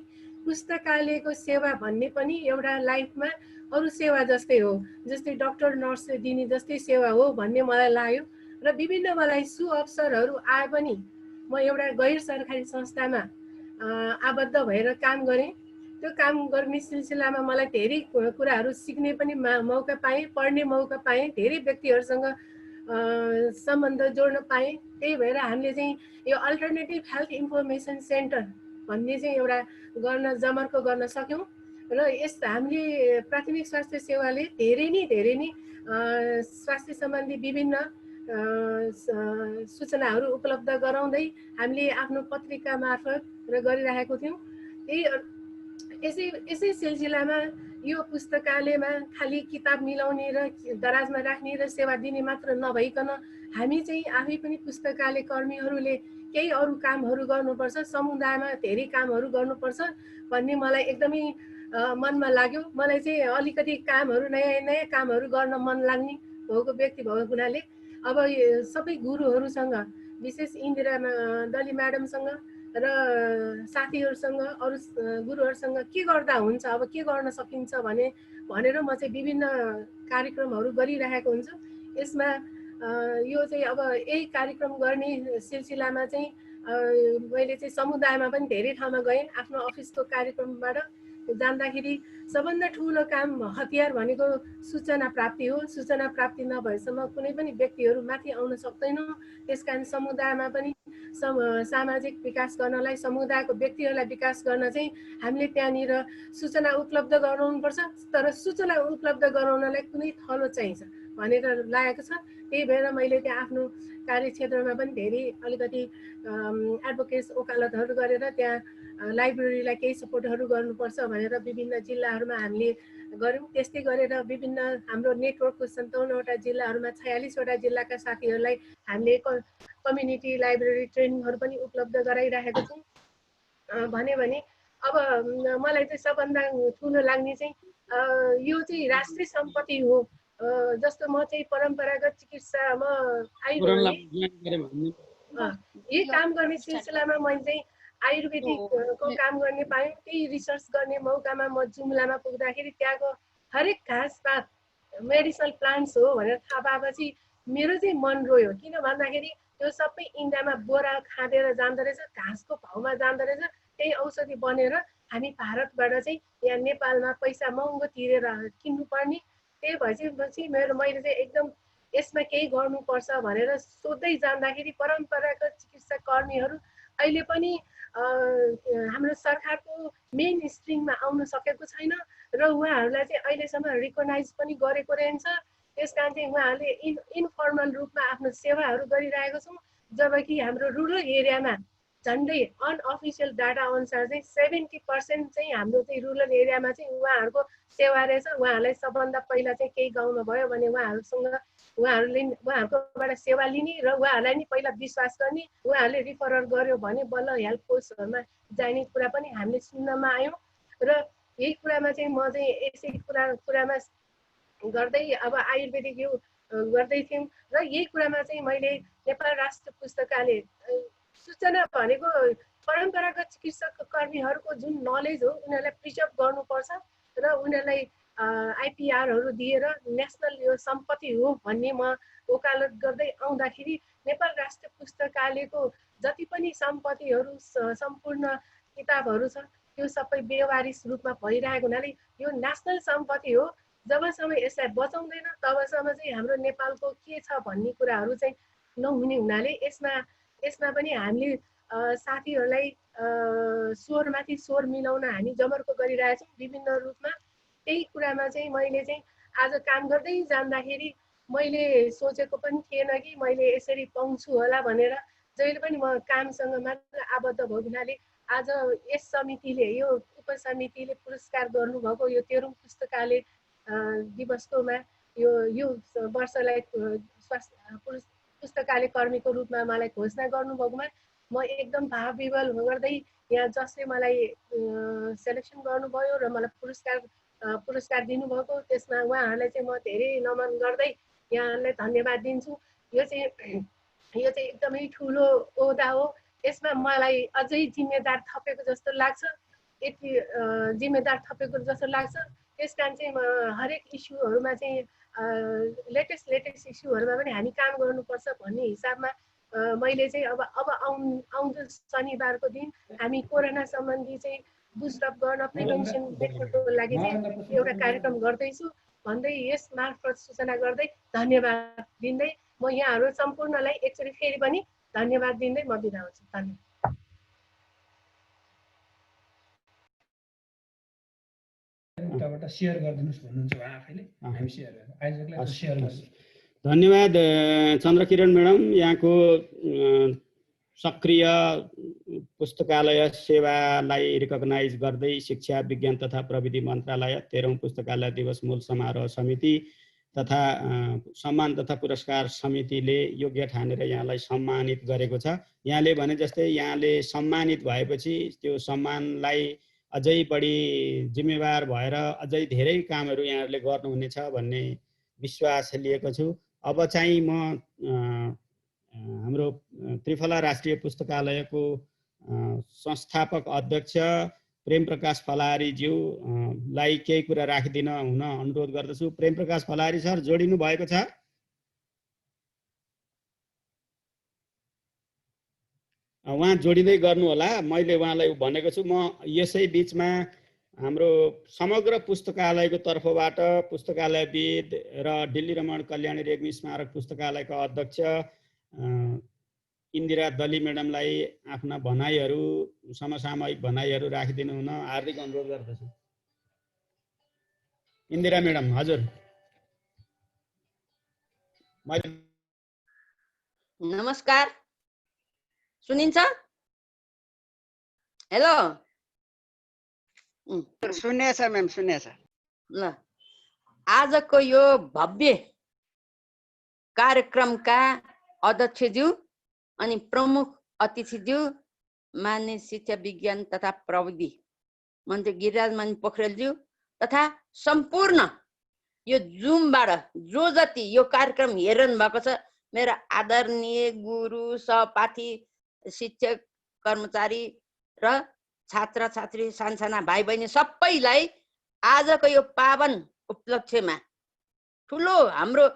पुस्तकालयको सेवा भन्ने पनि एउटा लाइफमा अरू सेवा जस्तै हो, जस्तै डक्टर नर्स दिने जस्तै सेवा हो भन्ने मलाई लाग्यो र विभिन्न मलाई सुअवसरहरू आए पनि म एउटा गैर सरकारी संस्थामा आबद्ध भएर काम गरेँ। त्यो काम गर्ने सिलसिलामा मलाई धेरै कुराहरू सिक्ने पनि मौका पाएँ, पढ्ने मौका पाएँ, धेरै व्यक्तिहरूसँग सम्बन्ध जोड्न पाएँ। त्यही भएर हामीले चाहिँ यो अल्टरनेटिभ हेल्थ इन्फर्मेसन सेन्टर भन्ने चाहिँ एउटा जमर्को गर्न सक्यौँ र यस हामीले प्राथमिक स्वास्थ्य सेवाले धेरै नै स्वास्थ्य सम्बन्धी विभिन्न सूचनाहरू उपलब्ध गराउँदै हामीले आफ्नो पत्रिका मार्फत र गरिरहेको थियौँ। यसै सिलसिलामा यो पुस्तकालयमा खालि किताब मिलाउने र दराजमा राख्ने र सेवा दिने मात्र नभइकन हामी चाहिँ आफै पनि पुस्तकालय कर्मीहरूले केही अरू कामहरू गर्नुपर्छ, समुदायमा धेरै कामहरू गर्नुपर्छ भन्ने मलाई एकदमै मनमा लाग्यो। मलाई चाहिँ अलिकति कामहरू नयाँ कामहरू गर्न मन लाग्ने भएको व्यक्ति भएको हुनाले अब सबै गुरुहरूसँग विशेष इन्दिरा दली म्याडमसँग र साथीहरूसँग अरू गुरुहरूसँग के गर्दा हुन्छ, अब के गर्न सकिन्छ भनेर म चाहिँ विभिन्न कार्यक्रमहरू गरिरहेको हुन्छु। यसमा यो चाहिँ अब यही कार्यक्रम गर्ने सिलसिलामा चाहिँ मैले चाहिँ समुदायमा पनि धेरै ठाउँमा गएँ। आफ्नो अफिसको कार्यक्रमबाट जाँदाखेरि सबभन्दा ठुलो काम हतियार भनेको सूचना प्राप्ति हो। सूचना प्राप्ति नभएसम्म कुनै पनि व्यक्तिहरू माथि आउन सक्दैनौँ। त्यसकारण समुदायमा पनि सामाजिक विकास गर्नलाई, समुदायको व्यक्तिहरूलाई विकास गर्न चाहिँ हामीले त्यहाँनिर सूचना उपलब्ध गराउनुपर्छ। तर सूचना उपलब्ध गराउनलाई कुनै थलो चाहिन्छ भनेर लागेको छ। त्यही भएर मैले त्यहाँ आफ्नो कार्यक्षेत्रमा पनि धेरै अलिकति एडभोकेट्स वकालतहरू गरेर त्यहाँ लाइब्रेरीलाई केही सपोर्टहरू गर्नुपर्छ भनेर विभिन्न जिल्लाहरूमा हामीले गऱ्यौँ। त्यस्तै गरेर विभिन्न हाम्रो नेटवर्कको 57वटा जिल्लाहरूमा 46वटा जिल्लाका साथीहरूलाई हामीले कम्युनिटी लाइब्रेरी ट्रेनिङहरू पनि उपलब्ध गराइरहेको छौँ। भने अब मलाई चाहिँ सबभन्दा ठुलो लाग्ने चाहिँ यो चाहिँ राष्ट्रिय सम्पत्ति हो। जस्तो म चाहिँ परम्परागत चिकित्सामा यही काम गर्ने सिलसिलामा मैले चाहिँ आयुर्वेदिकको काम गर्ने पाएँ। त्यही रिसर्च गर्ने मौकामा म जुम्लामा पुग्दाखेरि त्यहाँको हरेक घाँसपात मेडिसिनल प्लान्ट्स हो भनेर थाहा पाएपछि मेरो चाहिँ मन रोयो। किन भन्दाखेरि त्यो सबै इन्डियामा बोरा खाँदेर जाँदो रहेछ, घाँसको भाउमा जाँदो रहेछ। त्यही औषधि बनेर हामी भारतबाट चाहिँ यहाँ नेपालमा पैसा महँगो तिरेर किन्नुपर्ने। त्यही भएपछि मैले चाहिँ एकदम यसमा केही गर्नुपर्छ भनेर सोध्दै जाँदाखेरि परम्परागत चिकित्सा कर्मीहरू अहिले पनि हाम्रो सरकारको मेन स्ट्रिङमा आउन सकेको छैन र उहाँहरूलाई चाहिँ अहिलेसम्म रिकगनाइज पनि गरेको रहन्छ। त्यसकारण चाहिँ उहाँहरूले इन्फर्मल रूपमा आफ्नो सेवाहरू गरिरहेको छौँ। जबकि हाम्रो रुरल एरियामा झन्डै अनअफिसियल डाटा अनुसार चाहिँ 70% चाहिँ हाम्रो चाहिँ रुरल एरियामा चाहिँ उहाँहरूको सेवा रहेछ। उहाँहरूलाई सबभन्दा पहिला चाहिँ केही गाउँमा भयो भने उहाँहरूकोबाट सेवा लिने र उहाँहरूलाई नि पहिला विश्वास गर्ने, उहाँहरूले रिफरल गर्यो भने बल्ल हेल्थ पोस्टहरूमा जाने कुरा पनि हामीले सुन्नमा आयौँ। र यही कुरामा चाहिँ म चाहिँ यसै कुरामा गर्दै अब आयुर्वेदिक यो गर्दै थियौँ र यही कुरामा चाहिँ मैले नेपाल राष्ट्र पुस्तकालय सूचना भनेको परम्परागत चिकित्सक कर्मीहरूको जुन नलेज हो उनीहरूलाई प्रिजर्भ गर्नुपर्छ र उनीहरूलाई आइपिआरहरू दिएर नेसनल यो सम्पत्ति हो भन्ने म वकालत गर्दै आउँदाखेरि नेपाल राष्ट्र पुस्तकालयको जति पनि सम्पत्तिहरू सम्पूर्ण किताबहरू छ त्यो सबै बेवारिस रूपमा भइरहेको हुनाले यो नेसनल सम्पत्ति हो। जबसम्म यसलाई बचाउँदैन तबसम्म चाहिँ हाम्रो नेपालको के छ भन्ने कुराहरू चाहिँ नहुने हुनाले यसमा पनि हामीले साथीहरूलाई स्वरमाथि स्वर मिलाउन हामी जमर्को गरिरहेछौँ विभिन्न रूपमा। त्यही कुरामा चाहिँ मैले चाहिँ आज काम गर्दै जाँदाखेरि मैले सोचेको पनि थिएन कि मैले यसरी पाउँछु होला भनेर। जहिले पनि म कामसँग मात्र आबद्ध भएको हुनाले आज यस समितिले यो उपसमितिले पुरस्कार गर्नुभएको यो 13औं पुस्तकालय दिवसकोमा यो वर्षलाई पुस्तकालय कर्मीको रूपमा मलाई घोषणा गर्नुभएकोमा म एकदम भावविवल गर्दै यहाँ जसले मलाई सेलेक्सन गर्नुभयो र मलाई पुरस्कार दिनुभएको त्यसमा उहाँहरूलाई चाहिँ म धेरै नमन गर्दै यहाँहरूलाई धन्यवाद दिन्छु। यो चाहिँ एकदमै ठुलो ओहदा हो। यसमा मलाई अझै जिम्मेदार थपेको जस्तो लाग्छ, यति जिम्मेदार थपेको जस्तो लाग्छ। त्यसकारण चाहिँ म हरेक इस्युहरूमा चाहिँ लेटेस्ट इस्युहरूमा पनि हामी काम गर्नुपर्छ भन्ने हिसाबमा मैले चाहिँ अब आउँदो शनिबारको दिन हामी कोरोना सम्बन्धी चाहिँ बुस्टअप गर्न प्रिभेन्सन मेथडको लागि चाहिँ एउटा कार्यक्रम गर्दैछु भन्दै यस मार्फत सूचना गर्दै धन्यवाद दिँदै म यहाँहरू सम्पूर्णलाई एकचोटि फेरि पनि धन्यवाद दिँदै म बिदा हुन्छु। धन्यवाद। उताबाट सेयर गरिदिनुस् भन्नुहुन्छ उहाँ आफैले, हामी सेयर गर्छौँ। आयोजकलाई सेयर गर्छौँ। धन्यवाद चन्द्रकिरण म्याडम, यहाँको सक्रिय पुस्तकालय सेवालाई रिकगनाइज गर्दै शिक्षा विज्ञान तथा प्रविधि मन्त्रालय 13औं पुस्तकालय दिवस मूल समारोह समिति तथा सम्मान तथा पुरस्कार समितिले योग्य ठानेर यहाँलाई सम्मानित गरेको छ। यहाँले भने जस्तै यहाँले सम्मानित भएपछि त्यो सम्मानलाई अझै बढी जिम्मेवार भएर अझै धेरै कामहरू यहाँहरूले गर्नुहुनेछ भन्ने विश्वास लिएको छु। अब चाहिँ म हाम्रो त्रिफला राष्ट्रिय पुस्तकालयको संस्थापक अध्यक्ष प्रेम प्रकाश फलाहारीज्यूलाई केही कुरा राखिदिन हुन अनुरोध गर्दछु। प्रेम प्रकाश फलाहारी सर जोडिनु भएको छ? उहाँ जोडिँदै गर्नु होला। मैले उहाँलाई भनेको छु। म यसै बिचमा हाम्रो समग्र पुस्तकालयको तर्फबाट पुस्तकालयविद र दिल्ली रमण कल्याणी रेग्मी स्मारक पुस्तकालयका अध्यक्ष इन्दिरा दली म्याडमलाई आफ्ना भनाइहरू, समसामयिक भनाइहरू राखिदिनु हुन हार्दिक अनुरोध गर्दछु। इन्दिरा म्याडम, हजुर। नमस्कार, सुनिन्छ? हेलो, सुन्नेछ म्याम, सुन्नेछ। ल, आजको यो भव्य कार्यक्रमका अध्यक्षज्यू अनि प्रमुख अतिथिज्यू, मान्य शिक्षा विज्ञान तथा प्रविधि मन्त्री गिरिराजमान पोखरेलज्यू तथा सम्पूर्ण यो जुमबाट जो जति यो कार्यक्रम हेरिरहनु भएको छ, मेरा आदरणीय गुरु, सहपाठी, शिक्षक, कर्मचारी र छात्र छात्री, सानसाना भाइ बहिनी सबैलाई आजको यो पावन उपलक्ष्यमा, ठुलो हाम्रो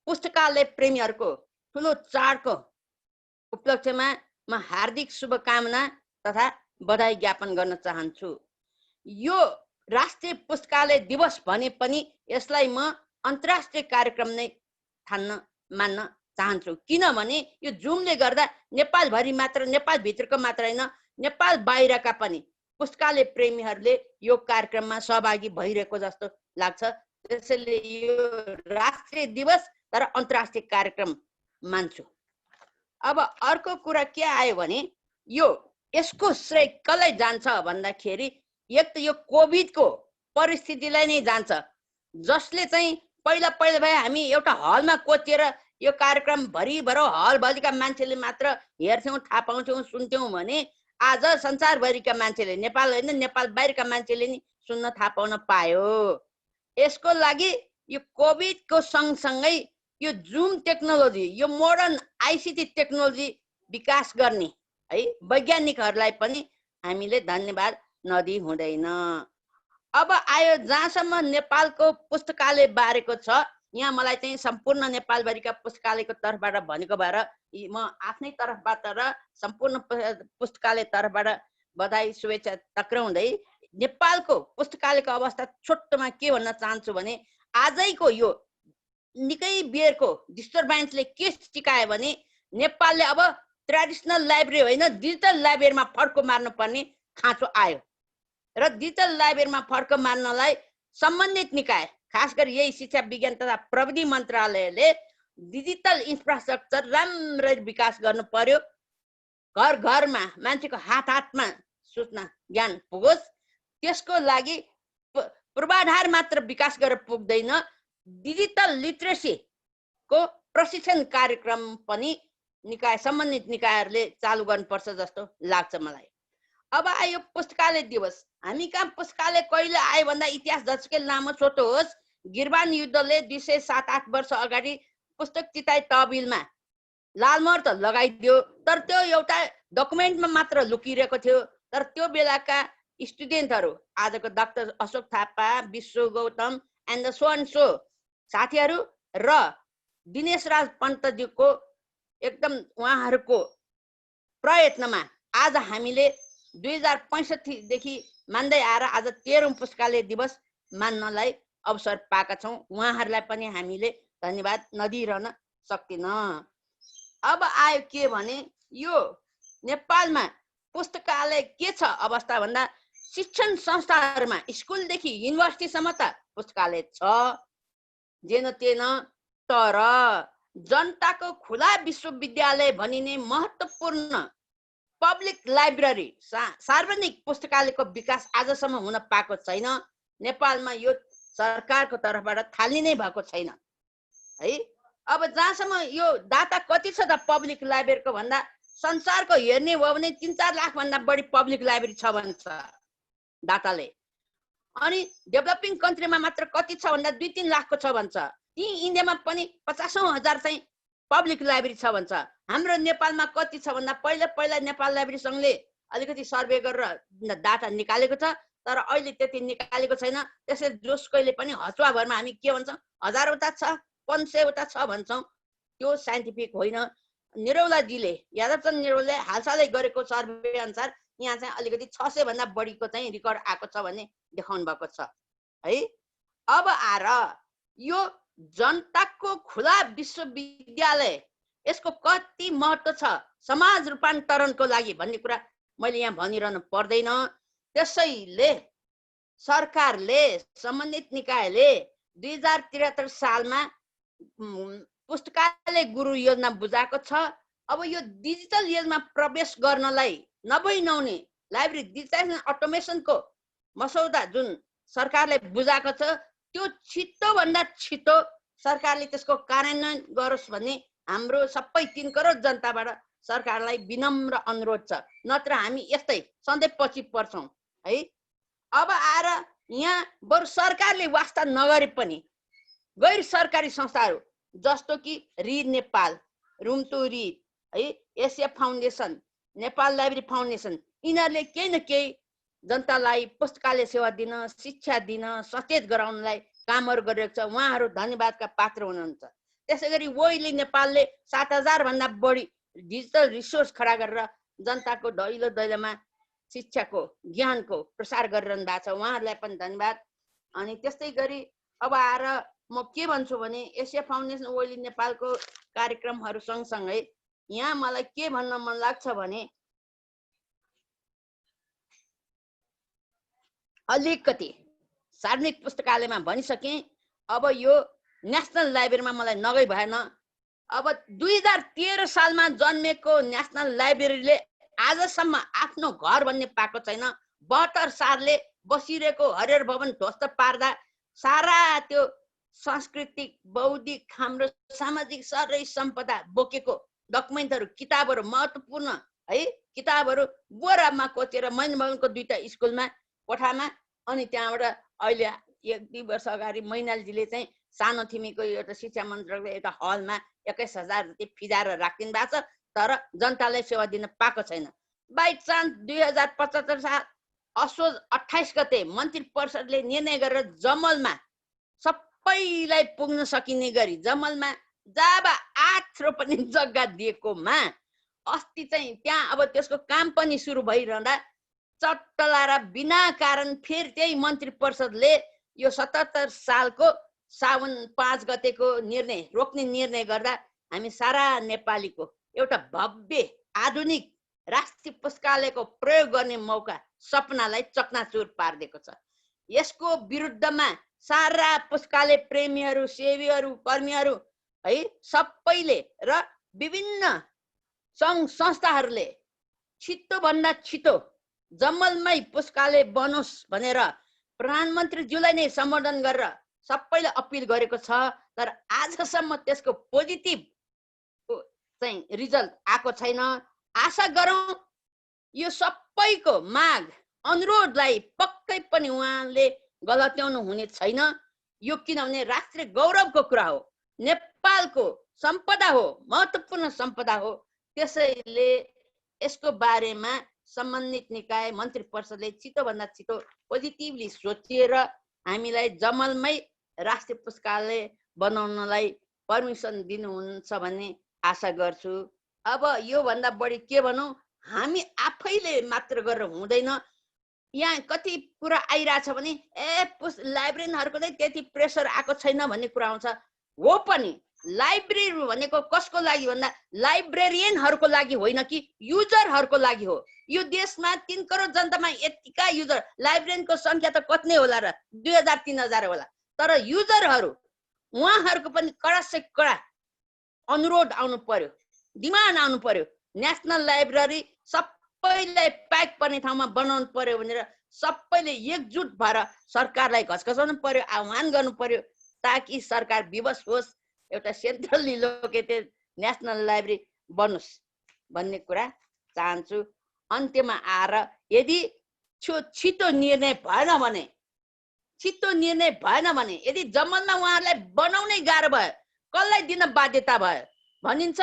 पुस्तकालय प्रेमीहरूको ठुलो चाडको उपलक्ष्यमा म हार्दिक शुभकामना तथा बधाई ज्ञापन गर्न चाहन्छु। यो राष्ट्रिय पुस्तकालय दिवस भने पनि यसलाई म अन्तर्राष्ट्रिय कार्यक्रम नै ठान्न मान्न चाहन्छु। किनभने यो जुमले गर्दा नेपालभरि मात्र, नेपालभित्रको मात्र होइन, नेपाल बाहिरका पनि पुस्तकालय प्रेमीहरूले यो कार्यक्रममा सहभागी भइरहेको जस्तो लाग्छ। त्यसैले यो राष्ट्रिय दिवस तर अन्तर्राष्ट्रिय कार्यक्रम मान्छु। अब अर्को कुरा के आयो भने यसको श्रेय कसलाई जान्छ भन्दाखेरि एक त यो कोभिडको परिस्थितिलाई नै जान्छ, जसले चाहिँ पहिला भए हामी एउटा हलमा कोचिएर यो कार्यक्रम भरिभर हलभरिका मान्छेले मात्र हेर्थ्यौँ, थाहा पाउँथ्यौँ, सुन्थ्यौँ भने आज संसारभरिका मान्छेले, नेपाल होइन नेपाल बाहिरका मान्छेले नि सुन्न थाहा पाउन पायो। यसको लागि यो कोभिडको सँगसँगै यो जुम टेक्नोलोजी, यो मोडर्न आइसिटी टेक्नोलोजी विकास गर्ने है वैज्ञानिकहरूलाई पनि हामीले धन्यवाद नदिई हुँदैन। अब आयो जहाँसम्म नेपालको पुस्तकालय बारेको छ, यहाँ मलाई चाहिँ सम्पूर्ण नेपालभरिका पुस्तकालयको तर्फबाट भनेको भएर म आफ्नै तर्फबाट र सम्पूर्ण पुस्तकालय तर्फबाट बधाई शुभेच्छा टक्राउँदै नेपालको पुस्तकालयको अवस्था छोटोमा के भन्न चाहन्छु भने आजैको यो निकै बेरको डिस्टर्बेन्सले के सिकायो भने नेपालले अब ट्रेडिसनल लाइब्रेरी होइन डिजिटल लाइब्रेरीमा फड्को मार्नुपर्ने खाँचो आयो र डिजिटल लाइब्रेरीमा फड्को मार्नलाई सम्बन्धित निकाय, खास गरी यही शिक्षा विज्ञान तथा प्रविधि मन्त्रालयले डिजिटल इन्फ्रास्ट्रक्चर राम्ररी विकास गर्नु पर्यो। घर घरमा मान्छेको हात हातमा सूचना ज्ञान पुगोस्। त्यसको लागि पूर्वाधार मात्र विकास गरेर पुग्दैन, डिजिटल लिटरेसीको प्रशिक्षण कार्यक्रम पनि निकाय, सम्बन्धित निकायहरूले चालु गर्नुपर्छ जस्तो लाग्छ मलाई। अब आयो पुस्तकालय दिवस। हामी कहाँ पुस्तकालय कहिले आयो भन्दा इतिहास जतिकै लामो छोटो होस्, गिरबान युद्धले 207-8 वर्ष अगाडि पुस्तक चिताई तहबिलमा लालमोहर त लगाइदियो, तर त्यो एउटा डकुमेन्टमा मात्र लुकिरहेको थियो। तर त्यो बेलाका स्टुडेन्टहरू, आजको डाक्टर अशोक थापा, विश्व Gautam and the so and so साथीहरू र दिनेश राज पन्तज्यूको एकदम उहाँहरूको प्रयत्नमा आज हामीले 2065 देखि मान्दै आएर आज 13औं पुस्तकालय दिवस मान्नलाई अवसर पाएका छौँ। उहाँहरूलाई पनि हामीले धन्यवाद नदिइरहन सक्दिन। अब आयो के भने यो नेपालमा पुस्तकालय के छ अवस्था भन्दा शिक्षण संस्थाहरूमा स्कुलदेखि युनिभर्सिटीसम्म त पुस्तकालय छ जेन तेन, तर जनताको खुला विश्वविद्यालय भनिने महत्त्वपूर्ण पब्लिक लाइब्रेरी, सार्वजनिक पुस्तकालयको विकास आजसम्म हुन पाएको छैन। नेपालमा यो सरकारको तर्फबाट थाल्ने नै भएको छैन है। अब जहाँसम्म यो डाटा कति छ त पब्लिक लाइब्रेरीको भन्दा संसारको हेर्ने हो भने 3-4 लाख भन्दा बढी पब्लिक लाइब्रेरी छ भन्छ डाटाले। अनि डेभलपिङ कन्ट्रीमा मात्र कति छ भन्दा 2-3 लाखको छ भन्छ। यी इन्डियामा पनि 50,000 चाहिँ पब्लिक लाइब्रेरी छ भन्छ। हाम्रो नेपालमा कति छ भन्दा पहिला नेपाल लाइब्रेरी सङ्घले अलिकति सर्वे गरेर डाटा निकालेको छ, तर अहिले त्यति निकालेको छैन। त्यसै जोसकैले पनि हचुवा भरमा हामी के भन्छौँ, 1000वटा छ 500वटा छ भन्छौँ। त्यो साइन्टिफिक होइन। निरौलाजीले, यादवचन्द्र निरौलाले हालसालै गरेको सर्वे अनुसार यहाँ चाहिँ अलिकति 600 भन्दा बढीको चाहिँ रेकर्ड आएको छ भन्ने देखाउनु भएको छ है। अब आएर यो जनताको खुला विश्वविद्यालय यसको कति महत्त्व छ समाज रूपान्तरणको लागि भन्ने कुरा मैले यहाँ भनिरहनु पर्दैन। त्यसैले सरकारले, सम्बन्धित निकायले 2073 सालमा पुस्तकालय गुरु योजना बुझाएको छ। अब यो डिजिटल युगमा प्रवेश गर्नलाई नभई नहुने लाइब्रेरी डिजिटाइजेसन अटोमेसनको मसौदा जुन सरकारले बुझाएको छ, त्यो छिटो भन्दा छिटो सरकारले त्यसको कार्यान्वयन गरोस् भन्ने हाम्रो सबै 3 करोड जनताबाट सरकारलाई विनम्र अनुरोध छ। नत्र हामी यस्तै सधैँ पछि पर्छौँ है। अब आएर यहाँ बरु सरकारले वास्ता नगरे पनि गैर सरकारी संस्थाहरू जस्तो कि read Nepal, room to read है, Asia foundation, Nepal library foundation, यिनीहरूले केही न केही जनतालाई पुस्तकालय सेवा दिन, शिक्षा दिन, सचेत गराउनलाई कामहरू गरिरहेको छ। उहाँहरू धन्यवादका पात्र हुनुहुन्छ। त्यसै गरी वोइली नेपालले 7000 भन्दा बढी डिजिटल रिसोर्स खडा गरेर जनताको दैलो दैलोमा शिक्षाको ज्ञानको प्रसार गरिरहनु भएको छ। उहाँहरूलाई पनि धन्यवाद। अनि त्यस्तै गरी अब आएर म के भन्छु भने एसिया फाउन्डेसन वोइली नेपालको कार्यक्रमहरू सँगसँगै यहाँ मलाई के भन्न मन लाग्छ भने अलिकति सार्वजनिक पुस्तकालयमा भनिसकेँ। अब यो नेसनल लाइब्रेरीमा मलाई नगई भएन। अब 2013 सालमा जन्मेको नेसनल लाइब्रेरीले आजसम्म आफ्नो घर भन्ने पाएको छैन। 72 सालले बसिरहेको हरिहर भवन ध्वस्त पार्दा सारा त्यो सांस्कृतिक, बौद्धिक, हाम्रो सामाजिक सबै सम्पदा बोकेको डकुमेन्टहरू, किताबहरू महत्त्वपूर्ण है, किताबहरू बोरामा कोचेर मैन भवनको 2टा स्कुलमा कोठामा, अनि त्यहाँबाट अहिले 1-2 वर्ष अगाडि मैनालजीले चाहिँ सानो थिमीको एउटा शिक्षा मन्त्रालयको एउटा हलमा 21000 जति फिजाएर राखिदिनु भएको छ, तर जनतालाई सेवा दिन पाएको छैन। बाई चान्स 2075 साल असोज 28 गते मन्त्री परिषदले निर्णय गरेर जमलमा सबैलाई पुग्न सकिने गरी जमलमा जाबा 8 रोपनी जग्गा दिएकोमा अस्ति चाहिँ त्यहाँ अब त्यसको काम पनि सुरु भइरहँदा चट्टलारा बिना कारण फेरि त्यही मन्त्री परिषदले यो 77 सालको साउन 5 गतेको निर्णय रोक्ने निर्णय गर्दा हामी सारा नेपालीको एउटा भव्य आधुनिक राष्ट्रिय पुस्तकालयको प्रयोग गर्ने मौका, सपनालाई चकनाचुर पारिदिएको छ। यसको विरुद्धमा सारा पुस्तकालय प्रेमीहरू, सेवीहरू, कर्मीहरू है सबैले र विभिन्न सङ्घ संस्थाहरूले छिटो भन्दा छिटो जमलमै पुस्तकालय बनोस् भनेर प्रधानमन्त्रीज्यूलाई नै सम्बोधन गरेर सबैले अपिल गरेको छ। तर आजसम्म त्यसको पोजिटिभ चाहिँ रिजल्ट आएको छैन। आशा गरौँ यो सबैको माग, अनुरोधलाई पक्कै पनि उहाँले गलत्याउनु हुने छैन। यो किनभने राष्ट्रिय गौरवको कुरा हो, नेपालको सम्पदा हो, महत्त्वपूर्ण सम्पदा हो। त्यसैले यसको बारेमा सम्बन्धित निकाय मन्त्री परिषदले छिटो भन्दा छिटो पोजिटिभली सोचेर हामीलाई जमलमै राष्ट्रिय पुस्तकालय बनाउनलाई पर्मिसन दिनुहुन्छ भन्ने आशा गर्छु। अब यो भन्दा बढी के भनौँ, हामी आफैले मात्र गरेर हुँदैन। यहाँ कति कुरा आइरहेछ भने लाइब्रेरीहरूको चाहिँ त्यति प्रेसर आएको छैन भन्ने कुरा आउँछ। हो पनि लाइब्रेरी भनेको कसको लागि भन्दा लाइब्रेरियनहरूको लागि होइन कि युजरहरूको लागि हो। यो देशमा 3 करोड जनतामा यतिका युजर, लाइब्रेरियनको संख्या त कति नै होला र 2000-3000 होला, तर युजरहरू उहाँहरूको पनि कडा से कडा अनुरोध आउनु पर्यो, डिमान्ड आउनु पर्यो। नेसनल लाइब्रेरी सबैलाई प्याक पर्ने ठाउँमा बनाउनु पर्यो भनेर सबैले एकजुट भएर सरकारलाई घचघचाउनु पर्यो, आह्वान गर्नु पर्यो, ताकि सरकार विवश होस्, एउटा सेन्ट्रली लोकेटेड नेसनल लाइब्रेरी बनोस् भन्ने कुरा चाहन्छु। अन्त्यमा आएर यदि छिटो निर्णय भएन भने यदि जमलमा उहाँहरूलाई बनाउनै गाह्रो भयो, कसलाई दिन बाध्यता भयो, भनिन्छ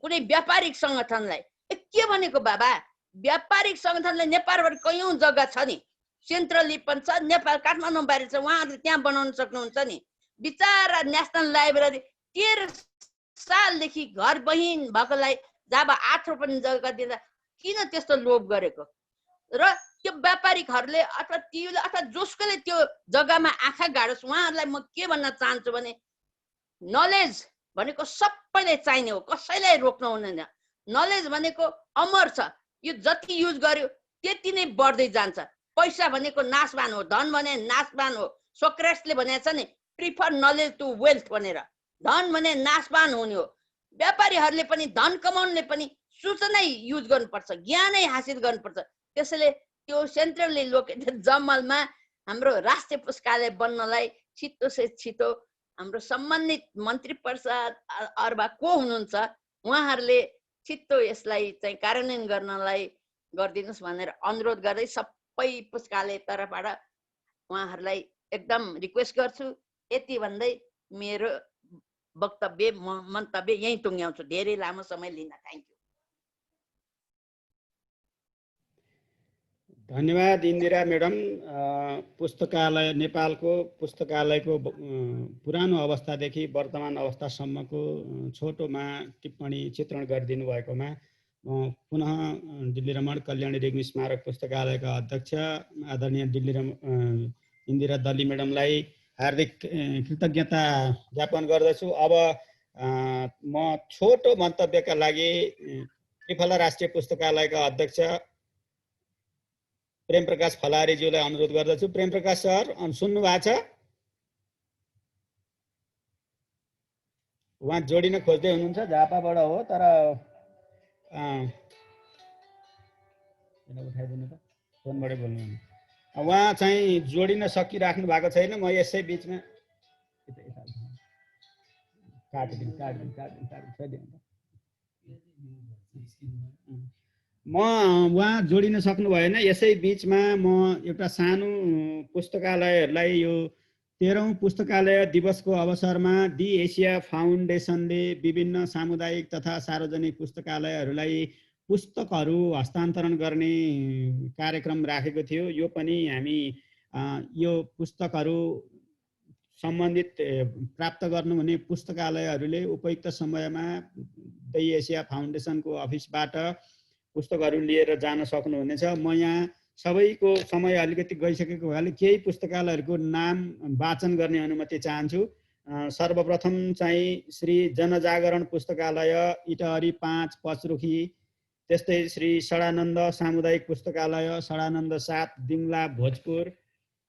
कुनै व्यापारिक सङ्गठनलाई। के भनेको बाबा, व्यापारिक सङ्गठनलाई नेपालभरि कयौँ जग्गा छ नि, सेन्ट्रली पनि छ, नेपाल काठमाडौँ बाहिर छ, उहाँहरूले त्यहाँ बनाउन सक्नुहुन्छ नि। बिचारा नेसनल लाइब्रेरी 13 सालदेखि घर बहिन भएकोलाई जब 8 रोपनी जग्गा दिँदा किन त्यस्तो लोभ गरेको? र त्यो व्यापारिकहरूले अथवा टियुले अथवा जसकोले त्यो जग्गामा आँखा गाडोस्, उहाँहरूलाई म के भन्न चाहन्छु भने नलेज भनेको सबैलाई चाहिने हो, कसैलाई रोक्नु हुँदैन। नलेज भनेको अमर छ, यो जति युज गर्यो त्यति नै बढ्दै जान्छ। पैसा भनेको नाशवान हो, धन भने नाशवान हो। सोक्रेट्सले भनेको छ नि, प्रिफर नलेज टु वेल्थ भनेर। धन भने नाशवान हुने हो। व्यापारीहरूले पनि धन कमाउनले पनि सूचनै युज गर्नुपर्छ, ज्ञानै हासिल गर्नुपर्छ। त्यसैले त्यो सेन्ट्रली लोकेटेड जमलमा हाम्रो राष्ट्रिय पुस्तकालय बन्नलाई छिटो से छिटो हाम्रो सम्बन्धित मन्त्री परिषद अथवा को हुनुहुन्छ उहाँहरूले छिटो यसलाई चाहिँ कार्यान्वयन गर्नलाई गरिदिनुहोस् भनेर अनुरोध गर्दै सबै पुस्तकालय तर्फबाट उहाँहरूलाई एकदम रिक्वेस्ट गर्छु। यति भन्दै मेरो वक्तव्य मन्तव्य यही टुङ्ग्याउँछु, धेरै लामो समय लिन। Thank you. धन्यवाद इन्दिरा म्याडम। पुस्तकालय नेपालको पुस्तकालयको पुरानो अवस्थादेखि वर्तमान अवस्थासम्मको छोटोमा टिप्पणी चित्रण गरिदिनु भएकोमा म पुनः दिल्लीरमण कल्याणी रेग्मी स्मारक पुस्तकालयका अध्यक्ष आदरणीय इन्दिरा दल्ली म्याडमलाई हार्दिक कृतज्ञता ज्ञापन गर्दछु। अब म छोटो मन्तव्यका लागि त्रिफला राष्ट्रिय पुस्तकालयका अध्यक्ष प्रेम प्रकाश फलारीज्यूलाई अनुरोध गर्दछु। प्रेम प्रकाश सर सुन्नु भएको छ? उहाँ जोडिन खोज्दै हुनुहुन्छ, झापाबाट हो, तर उठाइदिनु त, फोनबाटै बोल्नु। उहाँ चाहिँ जोडिन सकिराख्नु भएको छैन। म यसै बिचमा म उहाँ जोडिन सक्नु भएन। यसै बिचमा म एउटा सानो पुस्तकालयहरूलाई यो 13औं पुस्तकालय दिवसको अवसरमा दि एसिया फाउन्डेसनले विभिन्न सामुदायिक तथा सार्वजनिक पुस्तकालयहरूलाई पुस्तकहरू हस्तान्तरण गर्ने कार्यक्रम राखेको थियो। यो पनि हामी यो पुस्तकहरू सम्बन्धित प्राप्त गर्नुहुने पुस्तकालयहरूले उपयुक्त समयमा दि एसिया फाउन्डेसनको अफिसबाट पुस्तकहरू लिएर जान सक्नुहुनेछ। म यहाँ सबैको समय अलिकति गइसकेको भएकाले केही पुस्तकालयहरूको नाम वाचन गर्ने अनुमति चाहन्छु। सर्वप्रथम चाहिँ श्री जनजागरण पुस्तकालय इटहरी 5 पचरुखी, त्यस्तै श्री सडानन्द सामुदायिक पुस्तकालय सडानन्द 7 दिङला भोजपुर,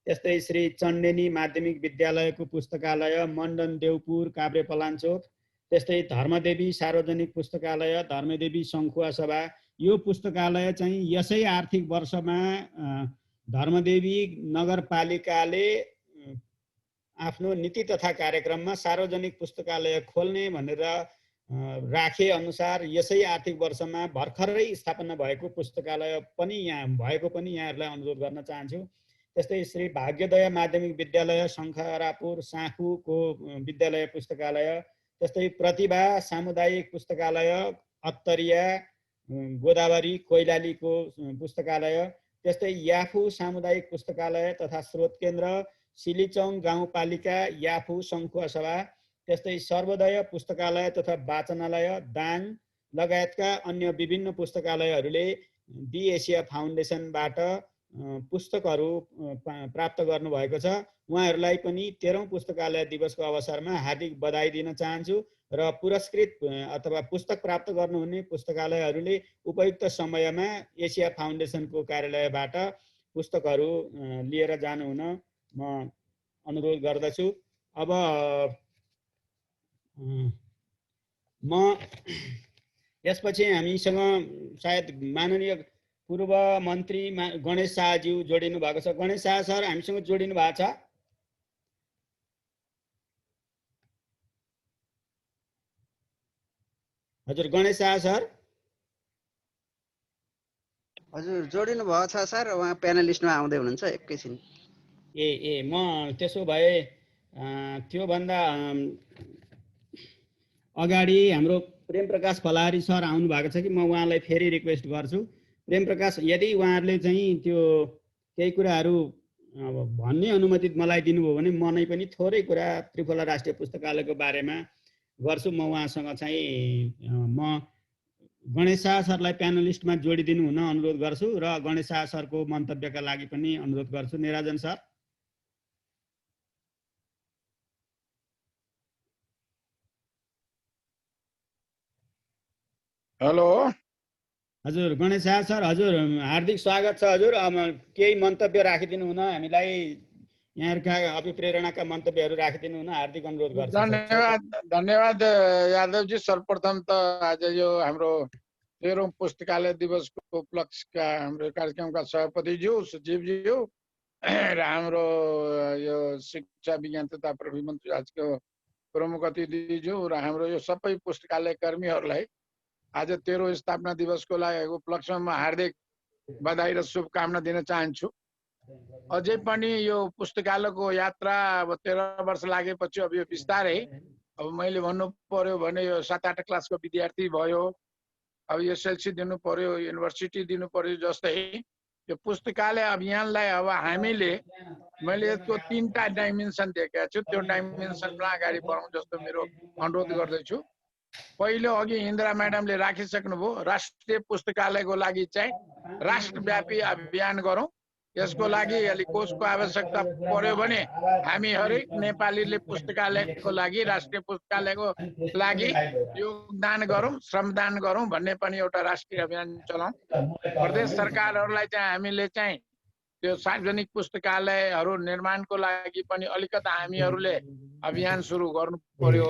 त्यस्तै श्री चण्डेनी माध्यमिक विद्यालयको पुस्तकालय मण्डन देउपुर काभ्रेपलाञ्चोक, त्यस्तै धर्मदेवी सार्वजनिक पुस्तकालय धर्मदेवी सङ्खुवा सभा। यो पुस्तकालय चाहिँ यसै आर्थिक वर्षमा धर्मदेवी नगरपालिकाले आफ्नो नीति तथा कार्यक्रममा सार्वजनिक पुस्तकालय खोल्ने भनेर राखे अनुसार यसै आर्थिक वर्षमा भर्खरै स्थापना भएको पुस्तकालय पनि यहाँहरूलाई अनुरोध गर्न चाहन्छु। त्यस्तै श्री भाग्योदय माध्यमिक विद्यालय शङ्खरापुर साँखुको विद्यालय पुस्तकालय, त्यस्तै प्रतिभा सामुदायिक पुस्तकालय अत्तरिया गोदावरी कोइलालीको पुस्तकालय, त्यस्तै याफु सामुदायिक पुस्तकालय तथा स्रोत केन्द्र सिलिचौङ गाउँपालिका याफु सङ्खुवा सभा, त्यस्तै सर्वोदय पुस्तकालय तथा वाचनालय दाङ लगायतका अन्य विभिन्न पुस्तकालयहरूले दि एसिया फाउन्डेसनबाट पुस्तकहरू प्राप्त गर्नुभएको छ। उहाँहरूलाई पनि 13औं पुस्तकालय दिवसको अवसरमा हार्दिक बधाई दिन चाहन्छु र पुरस्कृत अथवा पुस्तक प्राप्त गर्नुहुने पुस्तकालयहरूले उपयुक्त समयमा एसिया फाउन्डेसनको कार्यालयबाट पुस्तकहरू लिएर जानुहुन म अनुरोध गर्दछु। अब म यसपछि हामीसँग सायद माननीय पूर्व मन्त्री गणेश शाहज्यू जोडिनु भएको छ। गणेश शाह सर हामीसँग जोडिनु भएको छ? हजुर गणेश शाह सर। हजुर जोडिनु भएको छ सर, उहाँ प्यानलिस्टमा आउँदै हुनुहुन्छ एकैछिन। म त्यसो भए त्योभन्दा अगाडि हाम्रो प्रेम प्रकाश फलाहारी सर आउनु भएको छ कि म उहाँलाई फेरि रिक्वेस्ट गर्छु। प्रेम प्रकाश, यदि उहाँहरूले चाहिँ त्यो केही कुराहरू भन्ने अनुमति मलाई दिनुभयो भने म नै पनि थोरै कुरा त्रिफला राष्ट्रिय पुस्तकालयको बारेमा गर्छु। म उहाँसँग चाहिँ म गणेश शाह सरलाई प्यानलिस्टमा जोडिदिनु हुन अनुरोध गर्छु र गणेश शाह सरको मन्तव्यका लागि पनि अनुरोध गर्छु। निराजन सर। हेलो हजुर गणेश शाह सर, हजुर हार्दिक स्वागत छ। हजुर केही मन्तव्य राखिदिनु हुन, हामीलाई यहाँहरूका अभिप्रेरणाका मन्तव्यहरू राखिदिनु हुन हार्दिक अनुरोध गर्छु। धन्यवाद यादवजी। सर्वप्रथम त आज यो हाम्रो 13औं पुस्तकालय दिवसको उपलक्ष्यका हाम्रो कार्यक्रमका सभापतिज्यू, सचिवज्यू र हाम्रो यो शिक्षा विज्ञान तथा प्रविधि मन्त्री आजको प्रमुख अतिथिज्यू र हाम्रो यो सबै पुस्तकालय कर्मीहरूलाई आज 13औं स्थापना दिवसको लागि उपलक्ष्यमा हार्दिक बधाई र शुभकामना दिन चाहन्छु। अझै पनि यो पुस्तकालयको यात्रा अब 13 वर्ष लागेपछि अब यो बिस्तारै अब मैले भन्नु पर्यो भने यो 7-8 क्लासको विद्यार्थी भयो, अब एसएलसी दिनु पर्यो, युनिभर्सिटी दिनु पर्यो, जस्तै यो पुस्तकालय अभियानलाई अब हामीले मैले यसको 3टा डाइमेन्सन देखेको छु। त्यो डाइमेन्सनमा अगाडि बढाउँ जस्तो मेरो अनुरोध गर्दैछु। पहिलो अघि इन्द्रा म्याडमले राखिसक्नुभयो, राष्ट्रिय पुस्तकालयको लागि चाहिँ राष्ट्रव्यापी अभियान गरौँ। यसको लागि अलि कोषको आवश्यकता पर्यो भने हामी हरेक नेपालीले पुस्तकालयको लागि, राष्ट्रिय पुस्तकालयको लागि योगदान गरौँ, श्रमदान गरौँ भन्ने पनि एउटा राष्ट्रिय अभियान चलाउँ। प्रदेश सरकारहरूलाई चाहिँ हामीले चाहिँ त्यो सार्वजनिक पुस्तकालयहरू निर्माणको लागि पनि अलिकता हामीहरूले अभियान सुरु गर्नु पर्यो।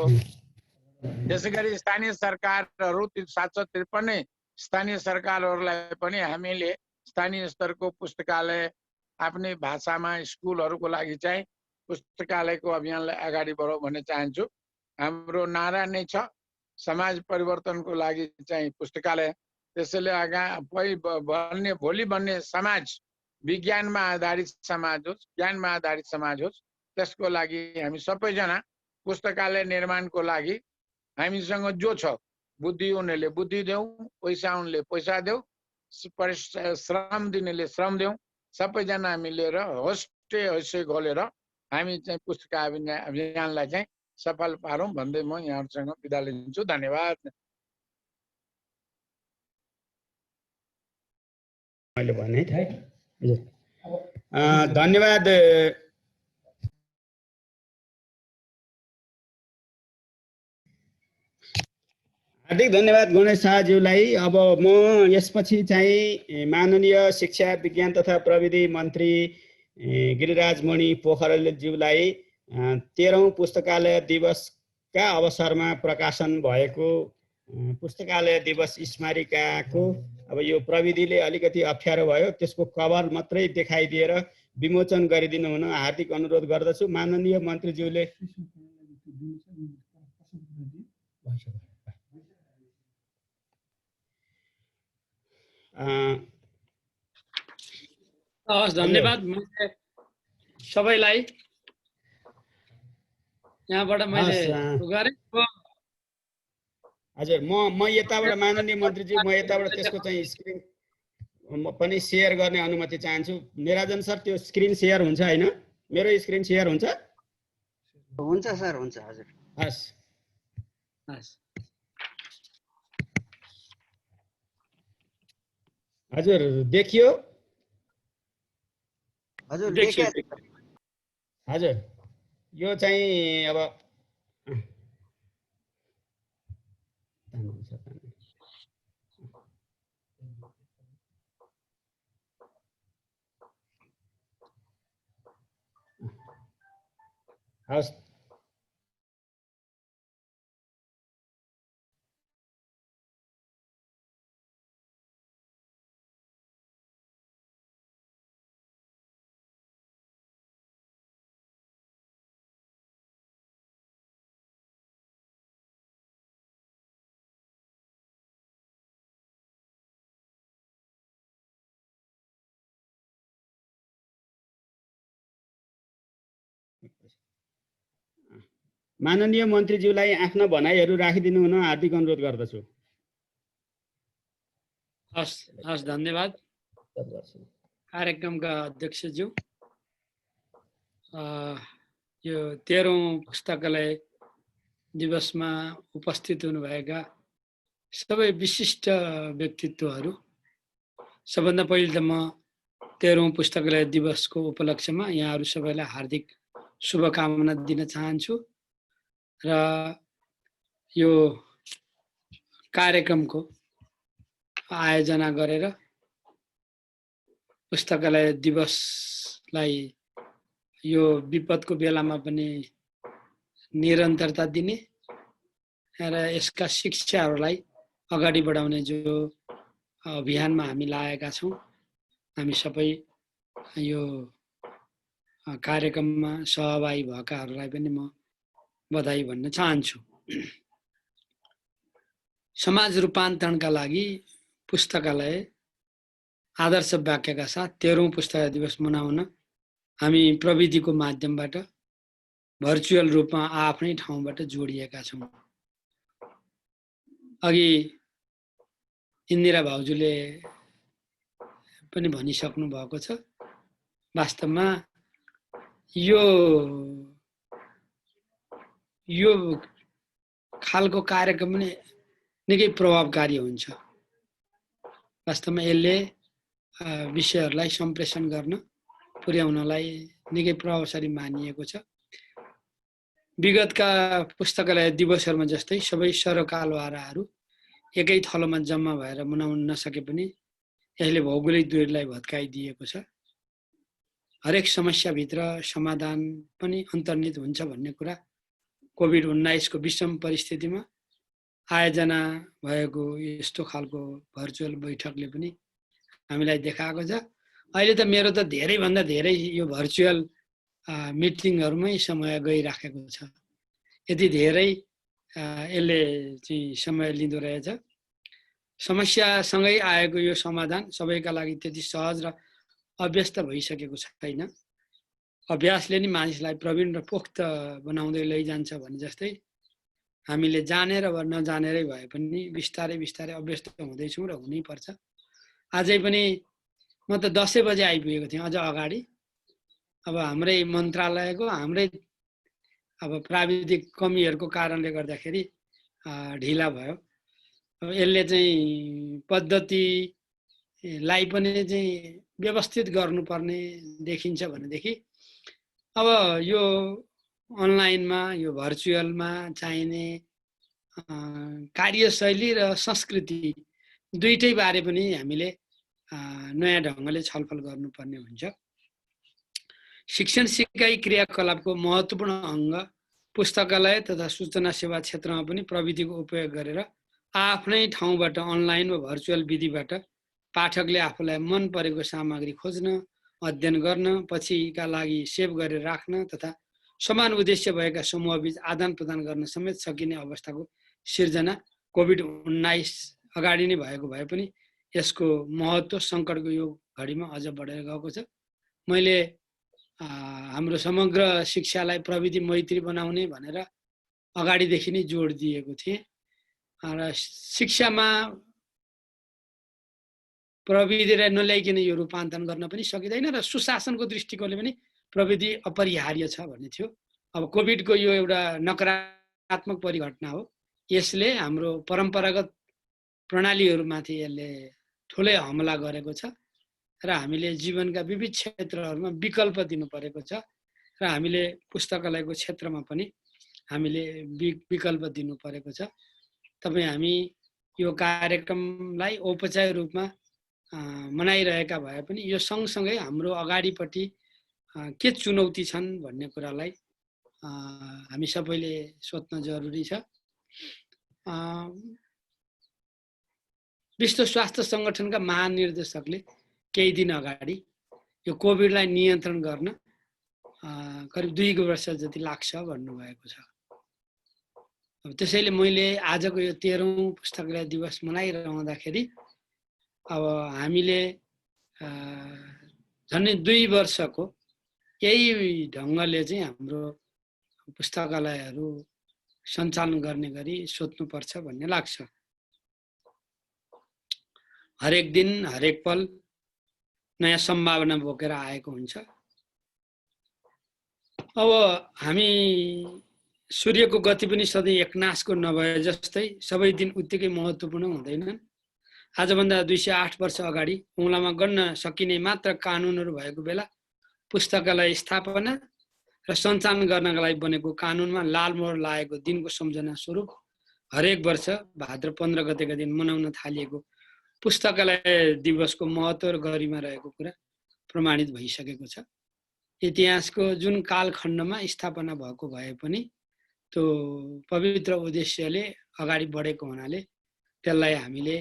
त्यसै गरी स्थानीय सरकारहरू 753 स्थानीय सरकारहरूलाई पनि हामीले स्थानीय स्तरको पुस्तकालय आफ्नै भाषामा स्कुलहरूको लागि चाहिँ पुस्तकालयको अभियानलाई अगाडि बढाउँ भन्ने चाहन्छु। हाम्रो नारा नै छ समाज परिवर्तनको लागि चाहिँ पुस्तकालय। त्यसैले भोलि बन्ने समाज विज्ञानमा आधारित समाज होस्, ज्ञानमा आधारित समाज होस्, त्यसको लागि हामी सबैजना पुस्तकालय निर्माणको लागि हामीसँग जो छ बुद्धि उनीहरूले बुद्धि देऊ, पैसा उनले पैसा देऊ, श्रम दिनेले श्रम देऊ, सबैजना मिलेर होस्टे होस्टे खोलेर हामी चाहिँ पुस्तकालय अभियानलाई चाहिँ सफल पारौँ भन्दै म यहाँहरूसँग बिदा लिन्छु। धन्यवाद। मैले भने है धन्यवाद। हार्दिक धन्यवाद गणेश शाहज्यूलाई। अब म यसपछि चाहिँ माननीय शिक्षा विज्ञान तथा प्रविधि मन्त्री गिरिराज मणि पोखरेलज्यूलाई 13औं पुस्तकालय दिवसका अवसरमा प्रकाशन भएको पुस्तकालय दिवस स्मारिकाको अब यो प्रविधिले अलिकति अप्ठ्यारो भयो, त्यसको कभर मात्रै देखाइदिएर विमोचन गरिदिनु हुन हार्दिक अनुरोध गर्दछु। माननीय मन्त्रीज्यूले धन्यवाद सबैलाई। यहाँबाट मैले गरेँ। हजुर म यताबाट माननीय मन्त्रीज्यू म यताबाट त्यसको चाहिँ स्क्रिन पनि सेयर गर्ने अनुमति चाहन्छु। निराजन सर त्यो स्क्रिन सेयर हुन्छ हैन? मेरो स्क्रिन सेयर हुन्छ? हुन्छ सर, हुन्छ। हजुर हस् हजुर देखियो? हजुर हजुर यो चाहिँ अब हस् माननीय मन्त्रीज्यूलाई आफ्ना भनाइहरू राखिदिनु हुन हार्दिक अनुरोध गर्दछु। हस् हस् धन्यवाद कार्यक्रमका अध्यक्षज्यू। यो 13औं पुस्तकालय दिवसमा उपस्थित हुनुभएका सबै विशिष्ट व्यक्तित्वहरू, सबभन्दा पहिले त म 13औं पुस्तकालय दिवसको उपलक्ष्यमा यहाँहरू सबैलाई हार्दिक शुभकामना दिन चाहन्छु र यो कार्यक्रमको आयोजना गरेर पुस्तकालय दिवसलाई यो विपदको बेलामा पनि निरन्तरता दिने र यसका शिक्षाहरूलाई अगाडि बढाउने जो अभियानमा हामी लागेका छौँ, हामी सबै यो कार्यक्रममा सहभागी भएकाहरूलाई पनि म बधाई भन्न चाहन्छु। समाज रूपान्तरणका लागि पुस्तकालय आदर्श वाक्यका साथ 13औं पुस्तकालय दिवस मनाउन हामी प्रविधिको माध्यमबाट भर्चुअल रूपमा आफ्नै ठाउँबाट जोडिएका छौँ। अघि इन्दिरा भाउजूले पनि भनिसक्नु भएको छ, वास्तवमा यो खालको कार्यक्रम पनि निकै प्रभावकारी हुन्छ। वास्तवमा यसले विषयहरूलाई सम्प्रेषण गर्न पुर्याउनलाई निकै प्रभावशाली मानिएको छ। विगतका पुस्तकालय दिवसहरूमा जस्तै सबै सरकारवालाहरू एकै थलोमा जम्मा भएर मनाउन नसके पनि यसले भौगोलिक दूरीलाई भत्काइदिएको छ। हरेक समस्याभित्र समाधान पनि अन्तर्निहित हुन्छ भन्ने कुरा कोभिड-19 को विषम परिस्थितिमा आयोजना भएको यस्तो खालको भर्चुअल बैठकले पनि हामीलाई देखाएको छ। अहिले त मेरो त धेरैभन्दा धेरै यो भर्चुअल मिटिङहरूमै समय गइराखेको छ। यति धेरै यसले चाहिँ समय लिँदो रहेछ। समस्यासँगै आएको यो समाधान सबैका लागि त्यति सहज र अभ्यस्त भइसकेको छैन। अभ्यासले नै मानिसलाई प्रवीण र पोख्त बनाउँदै लैजान्छ भने जस्तै हामीले जानेर वा नजानेरै भए पनि बिस्तारै बिस्तारै अभ्यस्त हुँदैछौँ र हुनैपर्छ। आजै पनि म त 10 बजे आइपुगेको थिएँ, अझ अगाडि। अब हाम्रै मन्त्रालयको हाम्रै अब प्राविधिक कमीहरूको कारणले गर्दाखेरि ढिला भयो। अब यसले चाहिँ पद्धतिलाई पनि चाहिँ व्यवस्थित गर्नुपर्ने देखिन्छ भनेदेखि अब यो अनलाइनमा यो भर्चुअलमा चाहिने कार्यशैली र संस्कृति दुईटै बारे पनि हामीले नयाँ ढङ्गले छलफल गर्नुपर्ने हुन्छ। शिक्षण सिकाइ क्रियाकलापको महत्त्वपूर्ण अङ्ग पुस्तकालय तथा सूचना सेवा क्षेत्रमा पनि प्रविधिको उपयोग गरेर आफ्नै ठाउँबाट अनलाइन वा भर्चुअल विधिबाट पाठकले आफूलाई मन परेको सामग्री खोज्न, अध्ययन गर्न, पछिका लागि सेभ गरेर राख्न तथा समान उद्देश्य भएका समूहबीच आदान प्रदान गर्न समेत सकिने अवस्थाको सिर्जना कोभिड-19 अगाडि नै भएको भए पनि यसको महत्त्व सङ्कटको यो घडीमा अझ बढेर गएको छ। मैले हाम्रो समग्र शिक्षालाई प्रविधि मैत्री बनाउने भनेर अगाडिदेखि नै जोड दिएको थिएँ र शिक्षामा प्रविधिलाई नल्याइकन यो रूपान्तरण गर्न पनि सकिँदैन र सुशासनको दृष्टिकोणले पनि प्रविधि अपरिहार्य छ भन्ने थियो। अब कोभिडको यो एउटा नकारात्मक परिघटना हो। यसले हाम्रो परम्परागत प्रणालीहरूमाथि यसले ठुलै हमला गरेको छ र हामीले जीवनका विविध क्षेत्रहरूमा विकल्प दिनु परेको छ र हामीले पुस्तकालयको क्षेत्रमा पनि हामीले विकल्प दिनु परेको छ। तपाईँ हामी यो कार्यक्रमलाई औपचारिक रूपमा मनाइरहेका भए पनि यो सँगसँगै हाम्रो अगाडिपट्टि के चुनौती छन् भन्ने कुरालाई हामी सबैले सोध्न जरुरी छ। विश्व स्वास्थ्य सङ्गठनका महानिर्देशकले केही दिन अगाडि यो कोभिडलाई नियन्त्रण गर्न करिब 2 वर्ष जति लाग्छ भन्नुभएको छ। अब त्यसैले मैले आजको यो 13औं पुस्तकालय दिवस मनाइरहँदाखेरि अब हामीले झन्डै 2 वर्षको यही ढङ्गले चाहिँ हाम्रो पुस्तकालयहरू सञ्चालन गर्ने गरी सोच्नुपर्छ भन्ने लाग्छ। हरेक दिन हरेक पल नयाँ सम्भावना बोकेर आएको हुन्छ। अब हामी सूर्यको गति पनि सधैँ एकनासको नभए जस्तै सबै दिन उत्तिकै महत्त्वपूर्ण हुँदैनन्। आजभन्दा 208 वर्ष अगाडि औँलामा गन्न सकिने मात्र कानुनहरू भएको बेला पुस्तकालय स्थापना र सञ्चालन गर्नका लागि बनेको कानुनमा लाल मोहर लागेको दिनको सम्झना स्वरूप हरेक वर्ष भाद्र 15 गतेका दिन मनाउन थालिएको पुस्तकालय दिवसको महत्त्व र गरिमा रहेको कुरा प्रमाणित भइसकेको छ। इतिहासको जुन कालखण्डमा स्थापना भएको भए पनि त्यो पवित्र उद्देश्यले अगाडि बढेको हुनाले त्यसलाई हामीले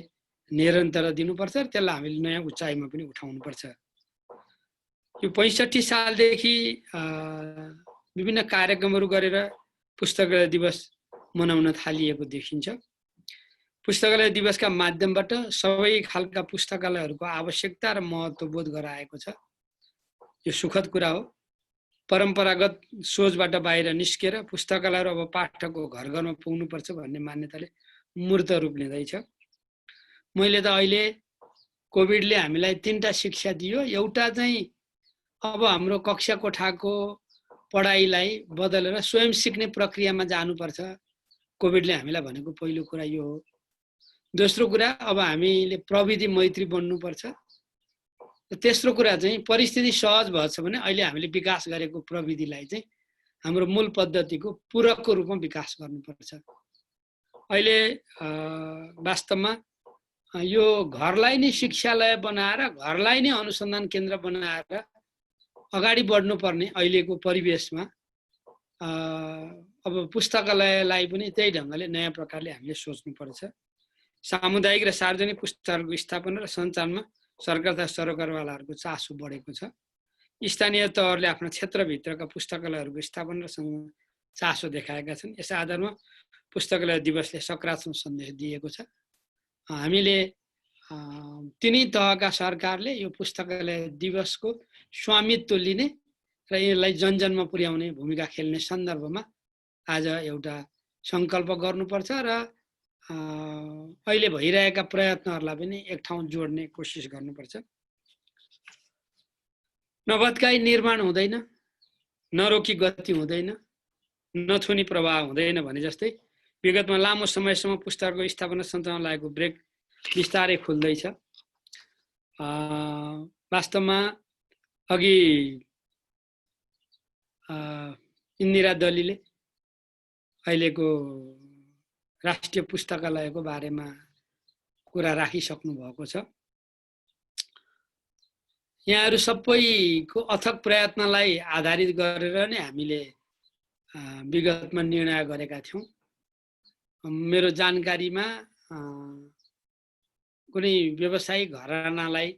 निरन्तर दिनुपर्छ र त्यसलाई हामीले नयाँ उचाइमा पनि उठाउनुपर्छ। यो 65 सालदेखि विभिन्न कार्यक्रमहरू गरेर पुस्तकालय दिवस मनाउन थालिएको देखिन्छ। पुस्तकालय दिवसका माध्यमबाट सबै खालका पुस्तकालयहरूको आवश्यकता र महत्त्व बोध गराएको छ। यो सुखद कुरा हो। परम्परागत सोचबाट बाहिर निस्केर पुस्तकालय अब पाठकको घर घरमा पुग्नुपर्छ भन्ने मान्यताले मूर्त रूप लिँदैछ। मैले त अहिले कोभिडले हामीलाई 3टा शिक्षा दियो। एउटा चाहिँ अब हाम्रो कक्षा कोठाको पढाइलाई बदलेर स्वयं सिक्ने प्रक्रियामा जानुपर्छ। कोभिडले हामीलाई भनेको पहिलो कुरा यो हो। दोस्रो कुरा अब हामीले प्रविधि मैत्री बन्नुपर्छ। तेस्रो कुरा चाहिँ परिस्थिति सहज भएछ भने अहिले हामीले विकास गरेको प्रविधिलाई चाहिँ हाम्रो मूल पद्धतिको पूरकको रूपमा विकास गर्नुपर्छ। अहिले वास्तवमा यो घरलाई नै शिक्षालय बनाएर घरलाई नै अनुसन्धान केन्द्र बनाएर अगाडि बढ्नुपर्ने अहिलेको परिवेशमा अब पुस्तकालयलाई पनि त्यही ढङ्गले नयाँ प्रकारले हामीले सोच्नुपर्छ। सामुदायिक र सार्वजनिक पुस्तकालयको स्थापना र सञ्चालनमा सरकार तथा सरोकारवालाहरूको चासो बढेको छ। स्थानीय तहहरूले आफ्नो क्षेत्रभित्रका पुस्तकालयहरूको स्थापना र चासो देखाएका छन्। यस आधारमा पुस्तकालय दिवसले सकारात्मक सन्देश दिएको छ। हामीले तिनै तहका सरकारले यो पुस्तकालय दिवसको स्वामित्व लिने र यसलाई जनजनमा पुर्याउने भूमिका खेल्ने सन्दर्भमा आज एउटा सङ्कल्प गर्नुपर्छ र अहिले भइरहेका प्रयत्नहरूलाई पनि एक ठाउँ जोड्ने कोसिस गर्नुपर्छ। नभत्काई निर्माण हुँदैन, नरोकी गति हुँदैन, नछुनी प्रवाह हुँदैन भने जस्तै विगतमा लामो समयसम्म पुस्तकको स्थापना सञ्चालन लागेको ब्रेक बिस्तारै खुल्दैछ। वास्तवमा अघि इन्दिरा दलीले अहिलेको राष्ट्रिय पुस्तकालयको बारेमा कुरा राखिसक्नु भएको छ। यहाँहरू सबैको अथक प्रयत्नलाई आधारित गरेर नै हामीले विगतमा निर्णय गरेका थियौँ। मेरो जानकारीमा कुनै व्यवसायिक घरानालाई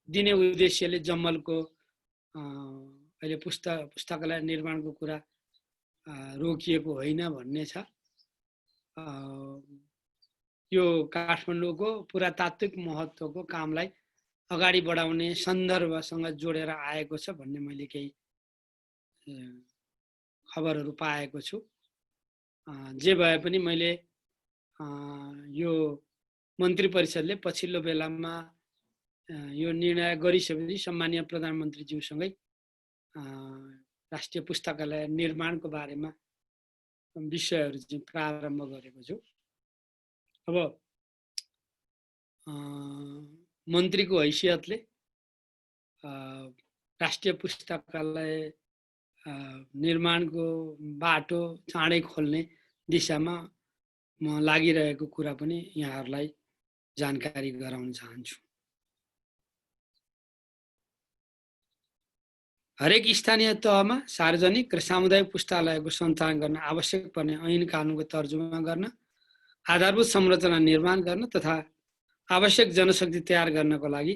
दिने उद्देश्यले जम्मलको अहिले पुस्तकालय निर्माणको कुरा रोकिएको होइन भन्ने छ। यो काठमाडौँको पुरातात्विक महत्त्वको कामलाई अगाडि बढाउने सन्दर्भसँग जोडेर आएको छ भन्ने मैले केही खबरहरू पाएको छु। जे भए पनि मैले यो मन्त्री परिषदले पछिल्लो बेलामा यो निर्णय गरिसकेपछि सम्मानीय प्रधानमन्त्रीज्यूसँगै राष्ट्रिय पुस्तकालय निर्माणको बारेमा विषयहरू चाहिँ प्रारम्भ गरेको छु। अब मन्त्रीको हैसियतले राष्ट्रिय पुस्तकालय निर्माणको बाटो चाँडै खोल्ने दिशामा म लागिरहेको कुरा पनि यहाँहरूलाई जानकारी गराउन चाहन्छु। हरेक स्थानीय तहमा सार्वजनिक र सामुदायिक पुस्तकालयको सञ्चालन गर्न आवश्यक पर्ने ऐन कानुनको तर्जुमा गर्न, आधारभूत संरचना निर्माण गर्न तथा आवश्यक जनशक्ति तयार गर्नको लागि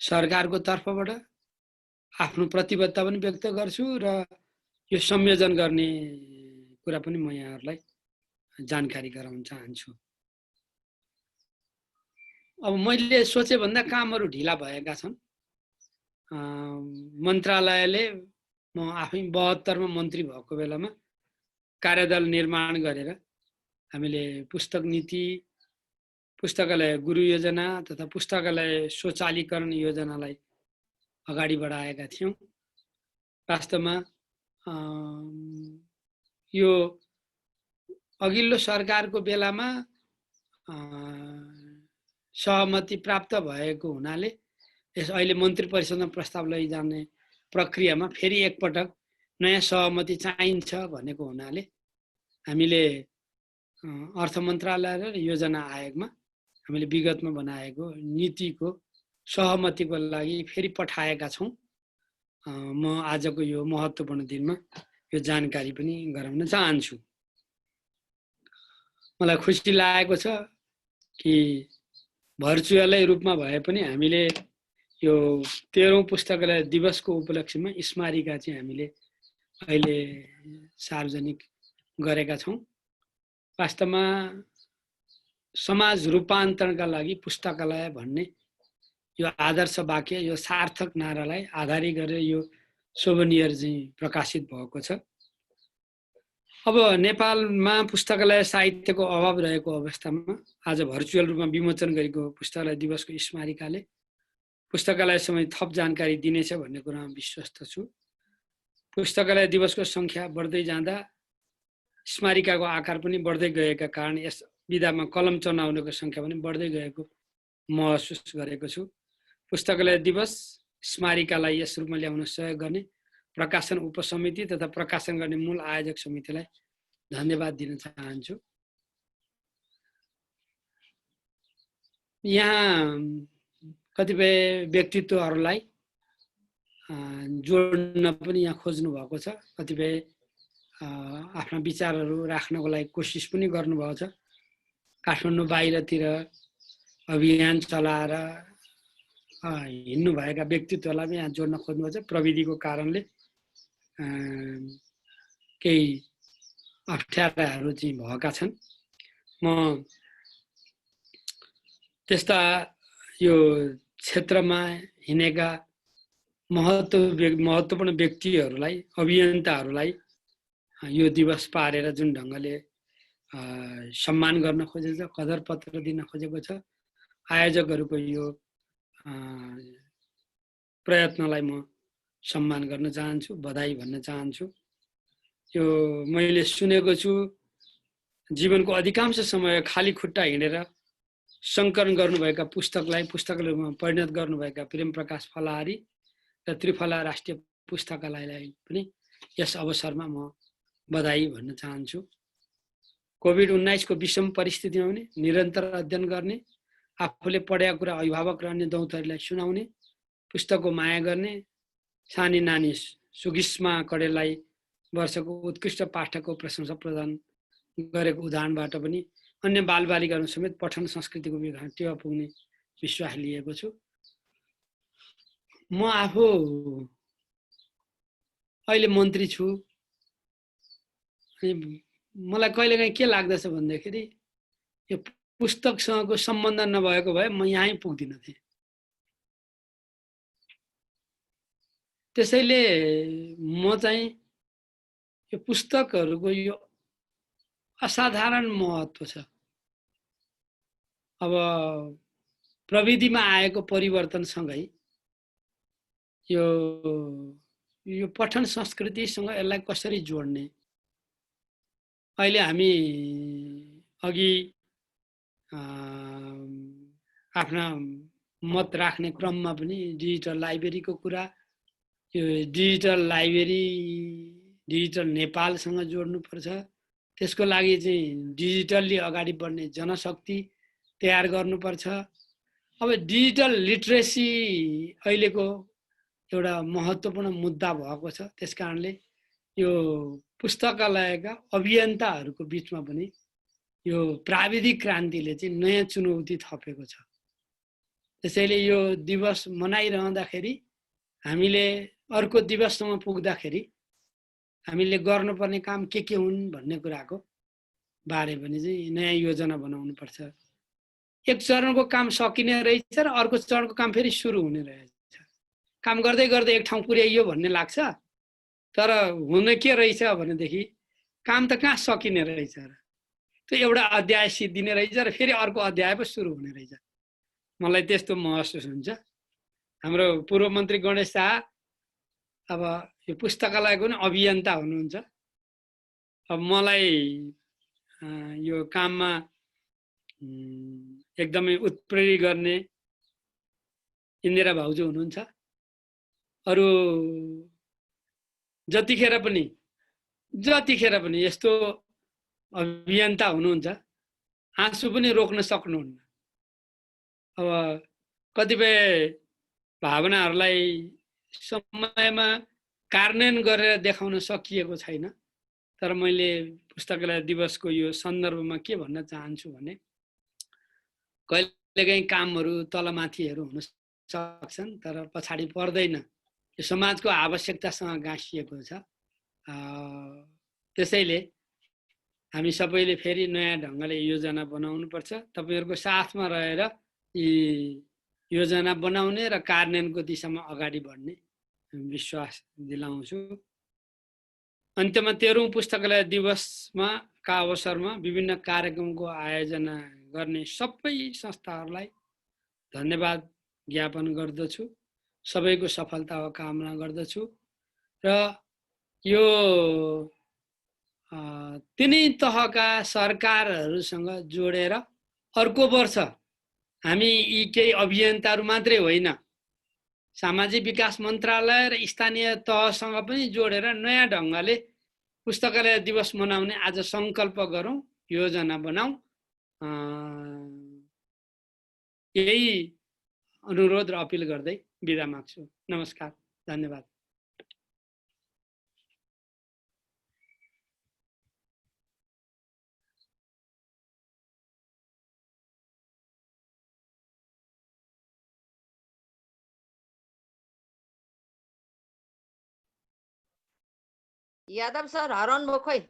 सरकारको तर्फबाट आफ्नो प्रतिबद्धता पनि व्यक्त गर्छु र यो संयोजन गर्ने कुरा पनि म यहाँहरूलाई जानकारी गराउन चाहन्छु। अब मैले सोचे भन्दा कामहरू ढिला भएका छन्। मन्त्रालयले म आफै 72 मा मन्त्री भएको बेलामा कार्यदल निर्माण गरेर हामीले पुस्तक नीति, पुस्तकालय गुरु योजना तथा पुस्तकालय स्वचालीकरण योजनालाई अगाडि बढाएका थियौँ। वास्तवमा यो अघिल्लो सरकारको बेलामा सहमति प्राप्त भएको हुनाले यस अहिले मन्त्री परिषदमा प्रस्ताव लैजाने प्रक्रियामा फेरि एकपटक नयाँ सहमति चाहिन्छ भनेको हुनाले हामीले अर्थ मन्त्रालय र योजना आयोगमा हामीले विगतमा बनाएको नीतिको सहमतिको लागि फेरि पठाएका छौँ। म आजको यो महत्त्वपूर्ण दिनमा यो जानकारी पनि गराउन चाहन्छु। मलाई खुसी लागेको छ कि भर्चुअलै रूपमा भए पनि हामीले यो 13औं पुस्तकालय दिवसको उपलक्ष्यमा स्मारिका चाहिँ हामीले अहिले सार्वजनिक गरेका छौँ। वास्तवमा समाज रूपान्तरणका लागि पुस्तकालय भन्ने यो आदर्श वाक्य, यो सार्थक नारालाई आधारित गरेर यो सोभनियर चाहिँ प्रकाशित भएको छ। अब नेपालमा पुस्तकालय साहित्यको अभाव रहेको अवस्थामा आज भर्चुअल रूपमा विमोचन गरेको पुस्तकालय दिवसको स्मारिकाले पुस्तकालय सम्बन्धी थप जानकारी दिनेछ भन्ने कुरामा विश्वस्त छु। पुस्तकालय दिवसको सङ्ख्या बढ्दै जाँदा स्मारिकाको आकार पनि बढ्दै गएका कारण यस विधामा कलम चढाउनेको सङ्ख्या पनि बढ्दै गएको महसुस गरेको छु। पुस्तकालय दिवस स्मारिकालाई यस रूपमा ल्याउन सहयोग गर्ने प्रकाशन उपसमिति तथा प्रकाशन गर्ने मूल आयोजक समितिलाई धन्यवाद दिन चाहन्छु। यहाँ कतिपय व्यक्तित्वहरूलाई जोड्न पनि यहाँ खोज्नु भएको छ। कतिपय आफ्ना विचारहरू राख्नको लागि कोसिस पनि गर्नुभएको छ। काठमाडौँ बाहिरतिर अभियान चलाएर हिँड्नुभएका व्यक्तित्वलाई पनि यहाँ जोड्न खोज्नुभएको छ। प्रविधिको कारणले केही अप्ठ्याराहरू चाहिँ भएका छन्। म त्यस्ता यो क्षेत्रमा हिँडेका महत्त्वपूर्ण व्यक्तिहरूलाई, अभियन्ताहरूलाई यो दिवस पारेर जुन ढङ्गले सम्मान गर्न खोजेको छ, कदर पत्र दिन खोजेको छ, आयोजकहरूको यो प्रयत्नलाई म सम्मान गर्न चाहन्छु, बधाई भन्न चाहन्छु। यो मैले सुनेको छु जीवनको अधिकांश समय खाली खुट्टा हिँडेर सङ्कलन गर्नुभएका पुस्तकलाई पुस्तकालयमा परिणत गर्नुभएका प्रेम प्रकाश फलाहारी र त्रिफला राष्ट्रिय पुस्तकालयलाई पनि यस अवसरमा म बधाई भन्न चाहन्छु। कोभिड-19 को विषम परिस्थितिमा पनि निरन्तर अध्ययन गर्ने, आफूले पढेका कुरा अभिभावक र अन्य दौतहरूलाई सुनाउने, पुस्तकको माया गर्ने, सानी नानी सुगिस्मा कडेललाई वर्षको उत्कृष्ट पाठकको प्रशंसा प्रदान गरेको उदाहरणबाट पनि अन्य बालबालिकाहरू समेत पठन संस्कृतिको विकास टेवा पुग्ने विश्वास लिएको छु। म आफू अहिले मन्त्री छु। मलाई कहिलेकाहीँ के लाग्दछ भन्दाखेरि यो पुस्तकसँगको सम्बन्ध नभएको भए म यहीँ पुग्दिनँ थिएँ। त्यसैले म चाहिँ यो पुस्तकहरूको यो असाधारण महत्त्व छ। अब प्रविधिमा आएको परिवर्तनसँगै यो पठन संस्कृतिसँग यसलाई कसरी जोड्ने, अहिले हामी अघि आफ्ना मत राख्ने क्रममा पनि डिजिटल लाइब्रेरीको कुरा, यो डिजिटल लाइब्रेरी डिजिटल नेपालसँग जोड्नुपर्छ। त्यसको लागि चाहिँ डिजिटल्ली अगाडि बढ्ने जनशक्ति तयार गर्नुपर्छ। अब डिजिटल लिट्रेसी अहिलेको एउटा महत्त्वपूर्ण मुद्दा भएको छ। त्यसकारणले यो पुस्तकालयका अभियन्ताहरूको बिचमा पनि यो प्राविधिक क्रान्तिले चाहिँ नयाँ चुनौती थपेको छ। त्यसैले यो दिवस मनाइरहँदाखेरि हामीले अर्को दिवससम्म पुग्दाखेरि हामीले गर्नुपर्ने काम के हुन् भन्ने कुराको बारे पनि चाहिँ नयाँ योजना बनाउनुपर्छ। एक चरणको काम सकिने रहेछ र अर्को चरणको काम फेरि सुरु हुने रहेछ। काम गर्दै गर्दै एक ठाउँ पुर्याइयो भन्ने लाग्छ, तर हुने के रहेछ भनेदेखि काम त कहाँ सकिने रहेछ र, त्यो एउटा अध्याय सिद्धिने रहेछ र फेरि अर्को अध्याय पो सुरु हुने रहेछ। मलाई त्यस्तो महसुस हुन्छ। हाम्रो पूर्व मन्त्री गणेश शाह अब यो पुस्तकालयको पनि अभियन्ता हुनुहुन्छ। अब मलाई यो काममा एकदमै उत्प्रेरित गर्ने इन्दिरा भाउजू हुनुहुन्छ। अरू जतिखेर पनि यस्तो अभियन्ता हुनुहुन्छ, आँसु पनि रोक्न सक्नुहुन्न। अब कतिपय भावनाहरूलाई समयमा कार्यान्वयन गरेर देखाउन सकिएको छैन। तर मैले पुस्तकालय दिवसको यो सन्दर्भमा के भन्न चाहन्छु भने कहिलेकाहीँ कामहरू तलमाथिहरू हुन सक्छन् तर पछाडि पर्दैन। यो समाजको आवश्यकतासँग गाँसिएको छ। त्यसैले हामी सबैले फेरि नयाँ ढङ्गले योजना बनाउनुपर्छ। तपाईहरुको साथमा रहेर यी योजना बनाउने र कार्यान्वयनको दिशामा अगाडि बढ्ने विश्वास दिलाउँछु। अन्त्यमा 13औं पुस्तकालय दिवसमा का अवसरमा विभिन्न कार्यक्रमको आयोजना गर्ने सबै संस्थाहरूलाई धन्यवाद ज्ञापन गर्दछु। सबैको सफलताको कामना गर्दछु र यो तिनै तहका सरकारहरूसँग जोडेर अर्को वर्ष हामी यी केही अभियन्ताहरू मात्रै होइन, सामाजिक विकास मन्त्रालय र स्थानीय तहसँग पनि जोडेर नयाँ ढङ्गले पुस्तकालय दिवस मनाउने आज संकल्प गरौँ, योजना बनाऊ। यही अनुरोध र अपिल गर्दै बिदा माग्छु। नमस्कार, धन्यवाद। यादव सर हराउनु भयो खोइ।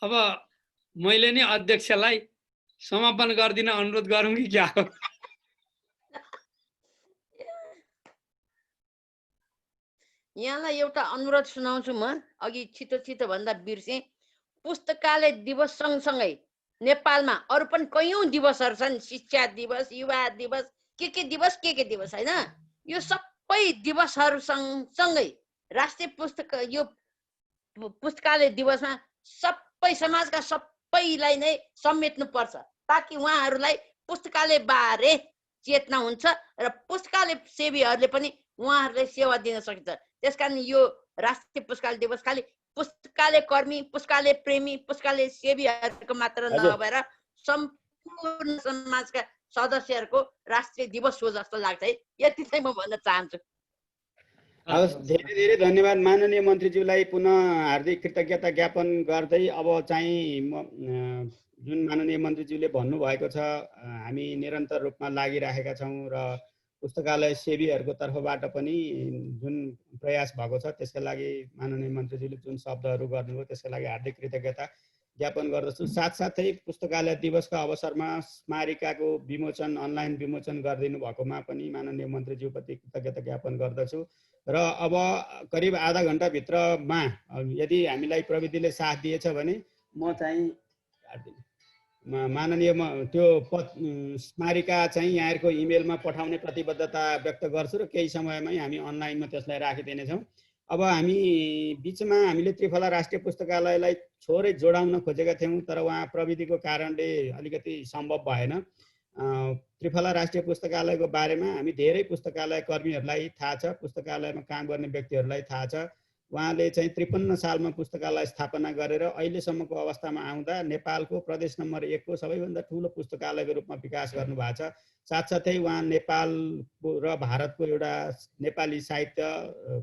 अब मैले नि अध्यक्षलाई समापन गरिदिन अनुरोध गरौँ कि क्या हो? यहाँलाई एउटा अनुरोध सुनाउँछु म। अघि छिटो छिटो भन्दा बिर्सेँ। पुस्तकालय दिवस सँगसँगै नेपालमा अरू पनि कयौं दिवसहरू छन्। शिक्षा दिवस, युवा दिवस, के दिवस होइन। यो सबै दिवसहरू सँगसँगै राष्ट्रिय पुस्तकालय दिवसमा सबै समाजका सबैलाई नै समेट्नु पर्छ, ताकि उहाँहरूलाई पुस्तकालय बारे चेतना हुन्छ र पुस्तकालय सेवीहरूले पनि उहाँहरूलाई सेवा दिन सकिन्छ। त्यसकारण यो राष्ट्रिय पुस्तकालय दिवस खालि पुस्तकालय कर्मी, पुस्तकालय प्रेमी, पुस्तकालय सेवीहरूको मात्र नभएर सम्पूर्ण समाजका सदस्यहरूको राष्ट्रिय दिवस हो जस्तो लाग्छ है। यति चाहिँ म भन्न चाहन्छु। हवस्, धेरै धेरै धन्यवाद माननीय मन्त्रीज्यूलाई पुनः हार्दिक कृतज्ञता ज्ञापन गर्दै अब चाहिँ जुन माननीय मन्त्रीज्यूले भन्नुभएको छ, हामी निरन्तर रूपमा लागिरहेका छौँ र पुस्तकालय सेवीहरूको तर्फबाट पनि जुन प्रयास भएको छ त्यसका लागि माननीय मन्त्रीज्यूले जुन शब्दहरू गर्नुभयो त्यसका लागि हार्दिक कृतज्ञता ज्ञापन गर्दछु। साथसाथै पुस्तकालय दिवसका अवसरमा स्मारिकाको विमोचन, अनलाइन विमोचन गरिदिनु भएकोमा पनि माननीय मन्त्रीज्यूप्रति कृतज्ञता ज्ञापन गर्दछु। र अब करिब आधा घण्टाभित्रमा यदि हामीलाई प्रविधिले साथ दिएछ भने म चाहिँ माननीय त्यो स्मारिका चाहिँ यहाँहरूको इमेलमा पठाउने प्रतिबद्धता व्यक्त गर्छु र केही समयमै हामी अनलाइनमा त्यसलाई राखिदिनेछौँ। अब हामी बिचमा हामीले त्रिफला राष्ट्रिय पुस्तकालयलाई छोरै जोडाउन खोजेका थियौँ, तर उहाँ प्रविधिको कारणले अलिकति सम्भव भएन। त्रिफला राष्ट्रिय पुस्तकालयको बारेमा हामी धेरै पुस्तकालय कर्मीहरूलाई थाहा छ, पुस्तकालयमा काम गर्ने व्यक्तिहरूलाई थाहा छ। उहाँले चाहिँ 53 सालमा पुस्तकालय स्थापना गरेर अहिलेसम्मको अवस्थामा आउँदा नेपालको प्रदेश नम्बर 1 को सबैभन्दा ठुलो पुस्तकालयको रूपमा विकास गर्नुभएको छ। साथसाथै उहाँ नेपालको र भारतको एउटा नेपाली साहित्य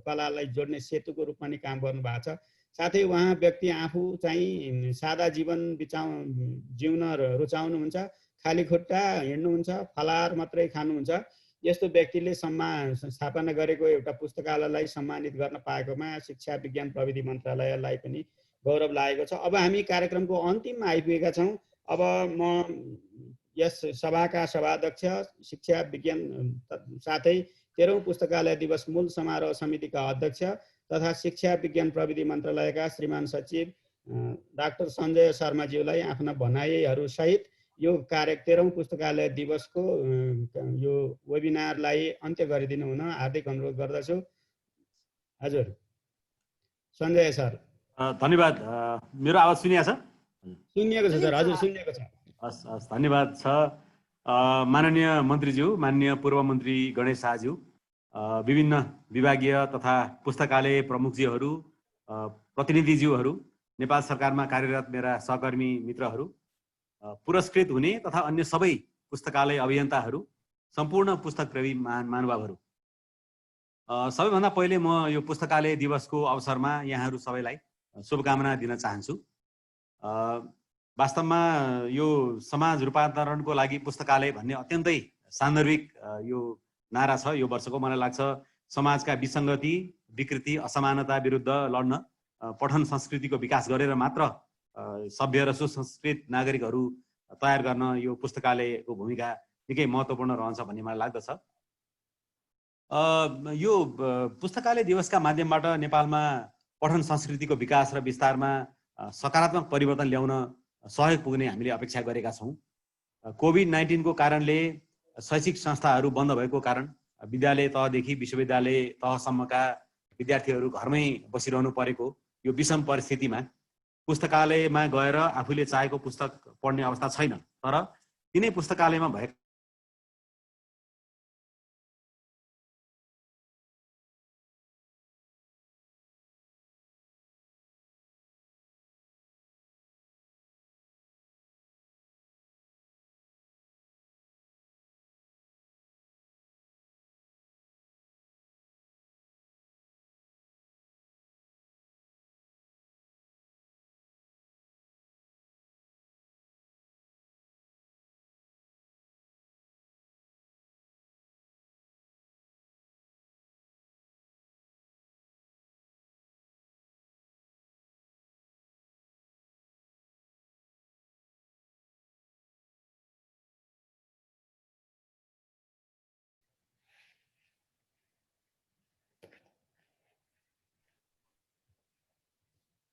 कलालाई जोड्ने सेतुको रूपमा नि काम गर्नुभएको छ। साथै उहाँ व्यक्ति आफू चाहिँ सादा जीवन जिउन रुचाउनुहुन्छ, खाली खुट्टा हिँड्नुहुन्छ, फलाहार मात्रै खानुहुन्छ। यस्तो व्यक्तिले स्थापना गरेको एउटा पुस्तकालयलाई सम्मानित गर्न पाएकोमा शिक्षा विज्ञान प्रविधि मन्त्रालयलाई पनि गौरव लागेको छ। अब हामी कार्यक्रमको अन्तिममा आइपुगेका छौँ। अब म यस सभाका सभाध्यक्ष, शिक्षा विज्ञान साथै 13औं पुस्तकालय दिवस मूल समारोह समितिका अध्यक्ष तथा शिक्षा विज्ञान प्रविधि मन्त्रालयका श्रीमान सचिव डाक्टर सञ्जय शर्माज्यूलाई आफ्ना भनाइहरू सहित यो 13औं पुस्तकालय दिवसको यो वेबिनारलाई अन्त्य गरिदिनु हुन हार्दिक अनुरोध गर्दछु। हजुर सञ्जय सर। धन्यवाद। मेरो आवाज सुनिया छ? सुनिएको छ सर। हजुर सुनिएको छ। हस् हस् धन्यवाद छ। माननीय मन्त्रीज्यू, माननीय पूर्व मन्त्री गणेश शाहज्यू, विभिन्न विभागीय तथा पुस्तकालय प्रमुखज्यूहरू, प्रतिनिधिज्यूहरू, नेपाल सरकारमा कार्यरत मेरा सहकर्मी मित्रहरू, पुरस्कृत हुने तथा अन्य सबै पुस्तकालय अभियन्ताहरू, सम्पूर्ण पुस्तक प्रेमी महानुभावहरू, सबैभन्दा पहिले म यो पुस्तकालय दिवसको अवसरमा यहाँहरू सबैलाई शुभकामना दिन चाहन्छु। वास्तवमा यो समाज रूपान्तरणको लागि पुस्तकालय भन्ने अत्यन्तै सान्दर्भिक यो नारा छ यो वर्षको। मलाई लाग्छ समाजका विसङ्गति, विकृति, असमानता विरुद्ध लड्न, पठन संस्कृतिको विकास गरेर मात्र सभ्य र सुसंस्कृत नागरिकहरू तयार गर्न यो पुस्तकालयको भूमिका निकै महत्त्वपूर्ण रहन्छ भन्ने मलाई लाग्दछ। यो पुस्तकालय दिवसका माध्यमबाट नेपालमा पठन संस्कृतिको विकास र विस्तारमा सकारात्मक परिवर्तन ल्याउन सहयोग पुग्ने हामीले अपेक्षा गरेका छौँ। कोभिड-19 को कारणले शैक्षिक संस्थाहरू बन्द भएको कारण विद्यालय तहदेखि विश्वविद्यालय तहसम्मका विद्यार्थीहरू घरमै बसिरहनु परेको यो विषम परिस्थितिमा पुस्तकालयमा गएर आफूले चाहेको पुस्तक पढ्ने अवस्था छैन। तर तिनै पुस्तकालयमा भएको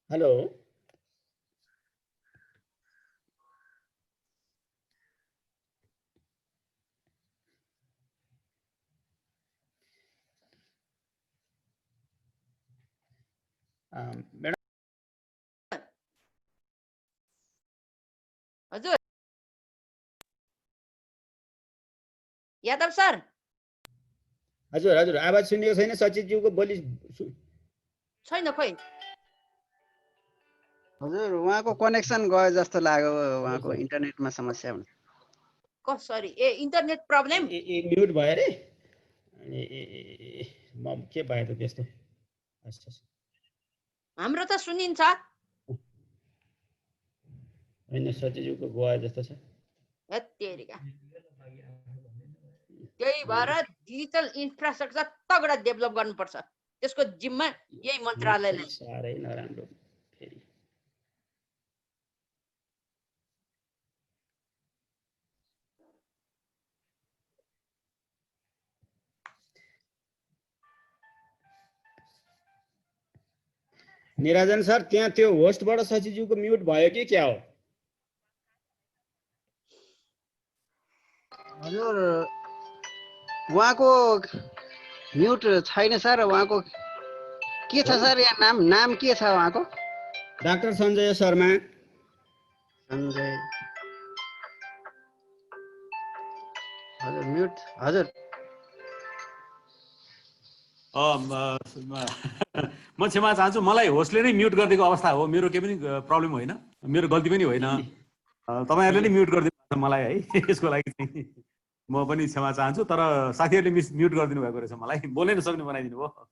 हेलो मैडम। हजुर यादव सर। हजुर हजुर आवाज सुनिएको छैन? सचिवज्यूको बोली छैन खोइ। हजुर उहाँको कनेक्सन गयो जस्तो लाग्यो, उहाँको इन्टरनेटमा समस्या हुन्छ। कसरी? ए इन्टरनेट प्रब्लम। म्युट भयो रे। म के भयो त त्यस्तो? हाम्रो त सुनिन्छ। हैन सचिवज्यूको गयो जस्तो छ। हेत्तेरिका। त्यही भएर डिजिटल इन्फ्रास्ट्रक्चर तगडा डेभलप गर्नुपर्छ। त्यसको जिम्मा यही मन्त्रालयले। साह्रै नराम्रो फेरि। निराजन सर त्यहाँ त्यो होस्टबाट सचिवज्यूको म्युट भयो कि क्या हो? हजुर उहाँको म्युट छैन सर। उहाँको के छ सर? यहाँ नाम के छ उहाँको? डाक्टर सञ्जय शर्मा। सञ्जय। हजुर म्युट। हजुर म क्षमा चाहन्छु, मलाई होस्टले नै म्युट गरिदिएको अवस्था हो। मेरो केही पनि प्रब्लम होइन, मेरो गल्ती पनि होइन। तपाईँहरूले नै म्युट गरिदिनु मलाई है। यसको लागि चाहिँ म पनि क्षमा चाहन्छु। तर साथीहरूले म्युट गरिदिनु भएको रहेछ, मलाई बोल्नै नसक्ने बनाइदिनु भयो।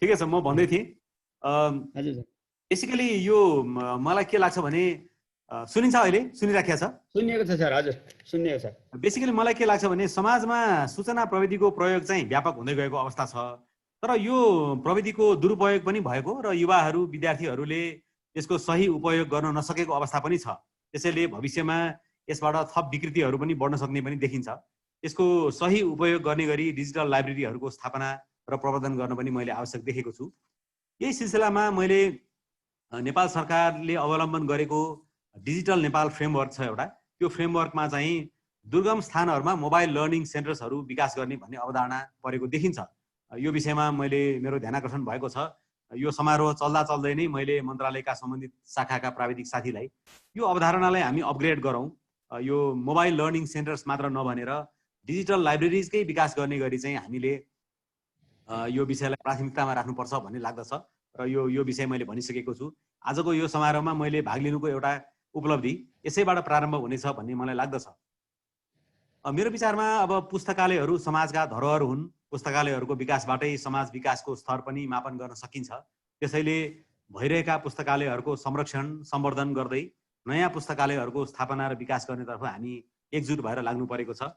ठिकै छ, म भन्दै थिएँ बेसिकली यो मलाई के लाग्छ भने सुनिन्छ अहिले? सुनिराखेको छ? सुनिएको छ सर। हजुर सुनिएको छ। बेसिकली मलाई के लाग्छ भने समाजमा सूचना प्रविधिको प्रयोग चाहिँ व्यापक हुँदै गएको अवस्था छ। तर यो प्रविधिको दुरुपयोग पनि भएको र युवाहरू विद्यार्थीहरूले यसको सही उपयोग गर्न नसकेको अवस्था पनि छ। त्यसैले भविष्यमा यसबाट थप विकृतिहरू पनि बढ्न सक्ने पनि देखिन्छ। यसको सही उपयोग गर्ने गरी डिजिटल लाइब्रेरीहरूको स्थापना र प्रवर्धन गर्न पनि मैले आवश्यक देखेको छु। यही सिलसिलामा मैले नेपाल सरकारले अवलम्बन गरेको डिजिटल नेपाल फ्रेमवर्क छ एउटा, त्यो फ्रेमवर्कमा चाहिँ दुर्गम स्थानहरूमा मोबाइल लर्निङ सेन्टर्सहरू विकास गर्ने भन्ने अवधारणा परेको देखिन्छ। यो विषयमा मैले मेरो ध्यानाकर्षण भएको छ। यो समारोह चल्दा चल्दै नै मैले मन्त्रालयका सम्बन्धित शाखाका प्राविधिक साथीलाई यो अवधारणालाई हामी अपग्रेड गरौँ, यो मोबाइल लर्निङ सेन्टर्स मात्र नभनेर डिजिटल लाइब्रेरिजकै विकास गर्ने गरी चाहिँ हामीले यो विषयलाई प्राथमिकतामा राख्नुपर्छ भन्ने लाग्दछ र यो विषय मैले भनिसकेको छु। आजको यो समारोहमा मैले भाग लिनुको एउटा उपलब्धि यसैबाट प्रारम्भ हुनेछ भन्ने मलाई लाग्दछ। मेरो विचारमा अब पुस्तकालयहरू समाजका धरोहर हुन्। पुस्तकालयहरूको विकासबाटै समाज विकासको स्तर पनि मापन गर्न सकिन्छ। त्यसैले भइरहेका पुस्तकालयहरूको संरक्षण सम्वर्धन गर्दै नयाँ पुस्तकालयहरूको स्थापना र विकास गर्नेतर्फ हामी एकजुट भएर लाग्नु परेको छ।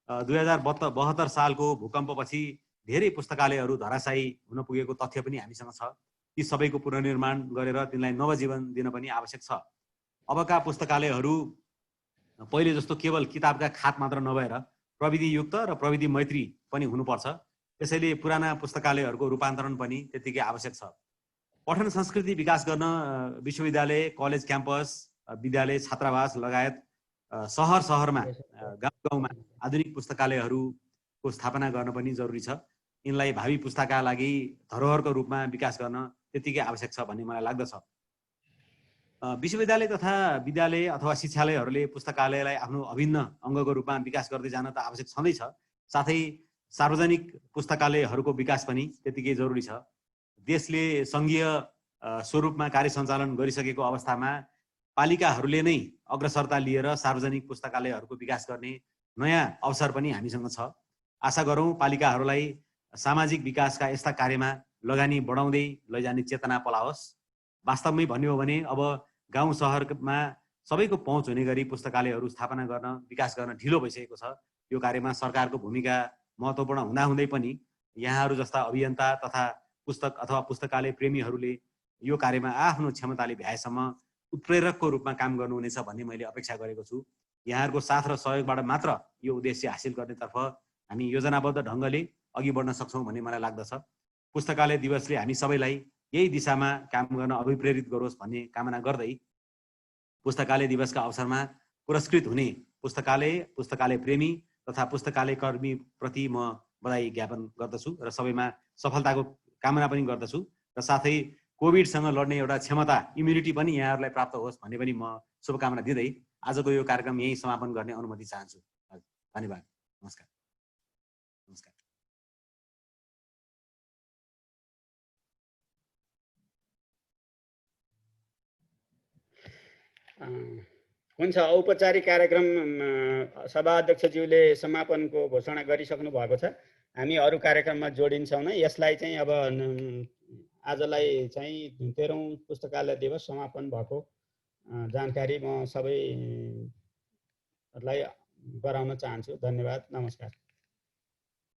2072 सालको भूकम्पपछि धेरै पुस्तकालयहरू धराशायी हुन पुगेको तथ्य पनि हामीसँग छ। ती सबैको पुनर्निर्माण गरेर तिनलाई नवजीवन दिन पनि आवश्यक छ। अबका पुस्तकालयहरू पहिले जस्तो केवल किताबका खात मात्र नभएर प्रविधियुक्त र प्रविधि मैत्री पनि हुनुपर्छ। त्यसैले पुराना पुस्तकालयहरूको रूपान्तरण पनि त्यतिकै आवश्यक छ। पठन संस्कृति विकास गर्न विश्वविद्यालय, कलेज क्याम्पस, विद्यालय, छात्रावास लगायत सहरमा गाउँमा आधुनिक पुस्तकालयहरूको स्थापना गर्न पनि जरुरी छ। यिनलाई भावी पुस्ताका लागि धरोहरको रूपमा विकास गर्न त्यतिकै आवश्यक छ भन्ने मलाई लाग्दछ। विश्वविद्यालय तथा विद्यालय अथवा शिक्षालयहरूले पुस्तकालयलाई आफ्नो अभिन्न अङ्गको रूपमा विकास गर्दै जान त आवश्यक छँदैछ, साथै सार्वजनिक पुस्तकालयहरूको विकास पनि त्यतिकै जरुरी छ। देशले सङ्घीय स्वरूपमा कार्य सञ्चालन गरिसकेको अवस्थामा पालिकाहरूले नै अग्रसरता लिएर सार्वजनिक पुस्तकालयहरूको विकास गर्ने नयाँ अवसर पनि हामीसँग छ। आशा गरौँ पालिकाहरूलाई सामाजिक विकासका यस्ता कार्यमा लगानी बढाउँदै लैजाने चेतना पलाओस्। वास्तवमै भन्यो भने अब गाउँ सहरमा सबैको पहुँच हुने गरी पुस्तकालयहरू स्थापना गर्न विकास गर्न ढिलो भइसकेको छ। यो कार्यमा सरकारको भूमिका महत्त्वपूर्ण हुँदाहुँदै पनि यहाँहरू जस्ता अभियन्ता तथा पुस्तक अथवा पुस्तकालय प्रेमीहरूले यो कार्यमा आफ्नो क्षमताले भ्याएसम्म उत्प्रेरकको रूपमा काम गर्नुहुनेछ भन्ने मैले अपेक्षा गरेको छु। यहाँहरूको साथ र सहयोगबाट मात्र यो उद्देश्य हासिल गर्नेतर्फ हामी योजनाबद्ध ढङ्गले अघि बढ्न सक्छौँ भन्ने मलाई लाग्दछ। पुस्तकालय दिवसले हामी सबैलाई यही दिशामा काम गर्न अभिप्रेरित गरोस् भन्ने कामना गर्दै पुस्तकालय दिवसका अवसरमा पुरस्कृत हुने पुस्तकालय प्रेमी तथा पुस्तकालय कर्मी प्रति म बधाई ज्ञापन गर्दछु र सबैमा सफलताको कामना पनि गर्दछु र साथै कोभिडसँग लड्ने एउटा क्षमता, इम्युनिटी पनि यहाँहरूलाई प्राप्त होस् भन्ने पनि म शुभकामना दिँदै आजको यो कार्यक्रम यही समापन गर्ने अनुमति चाहन्छु। धन्यवाद। नमस्कार। हुन्छ, औपचारिक कार्यक्रम सभा अध्यक्षज्यूले समापनको घोषणा गरिसक्नु भएको छ। हामी अरू कार्यक्रममा जोडिन्छौँ नै। यसलाई चाहिँ अब आजलाई चाहिँ 13औं पुस्तकालय दिवस समापन भएको जानकारी म सबैलाई गराउन चाहन्छु। धन्यवाद। नमस्कार।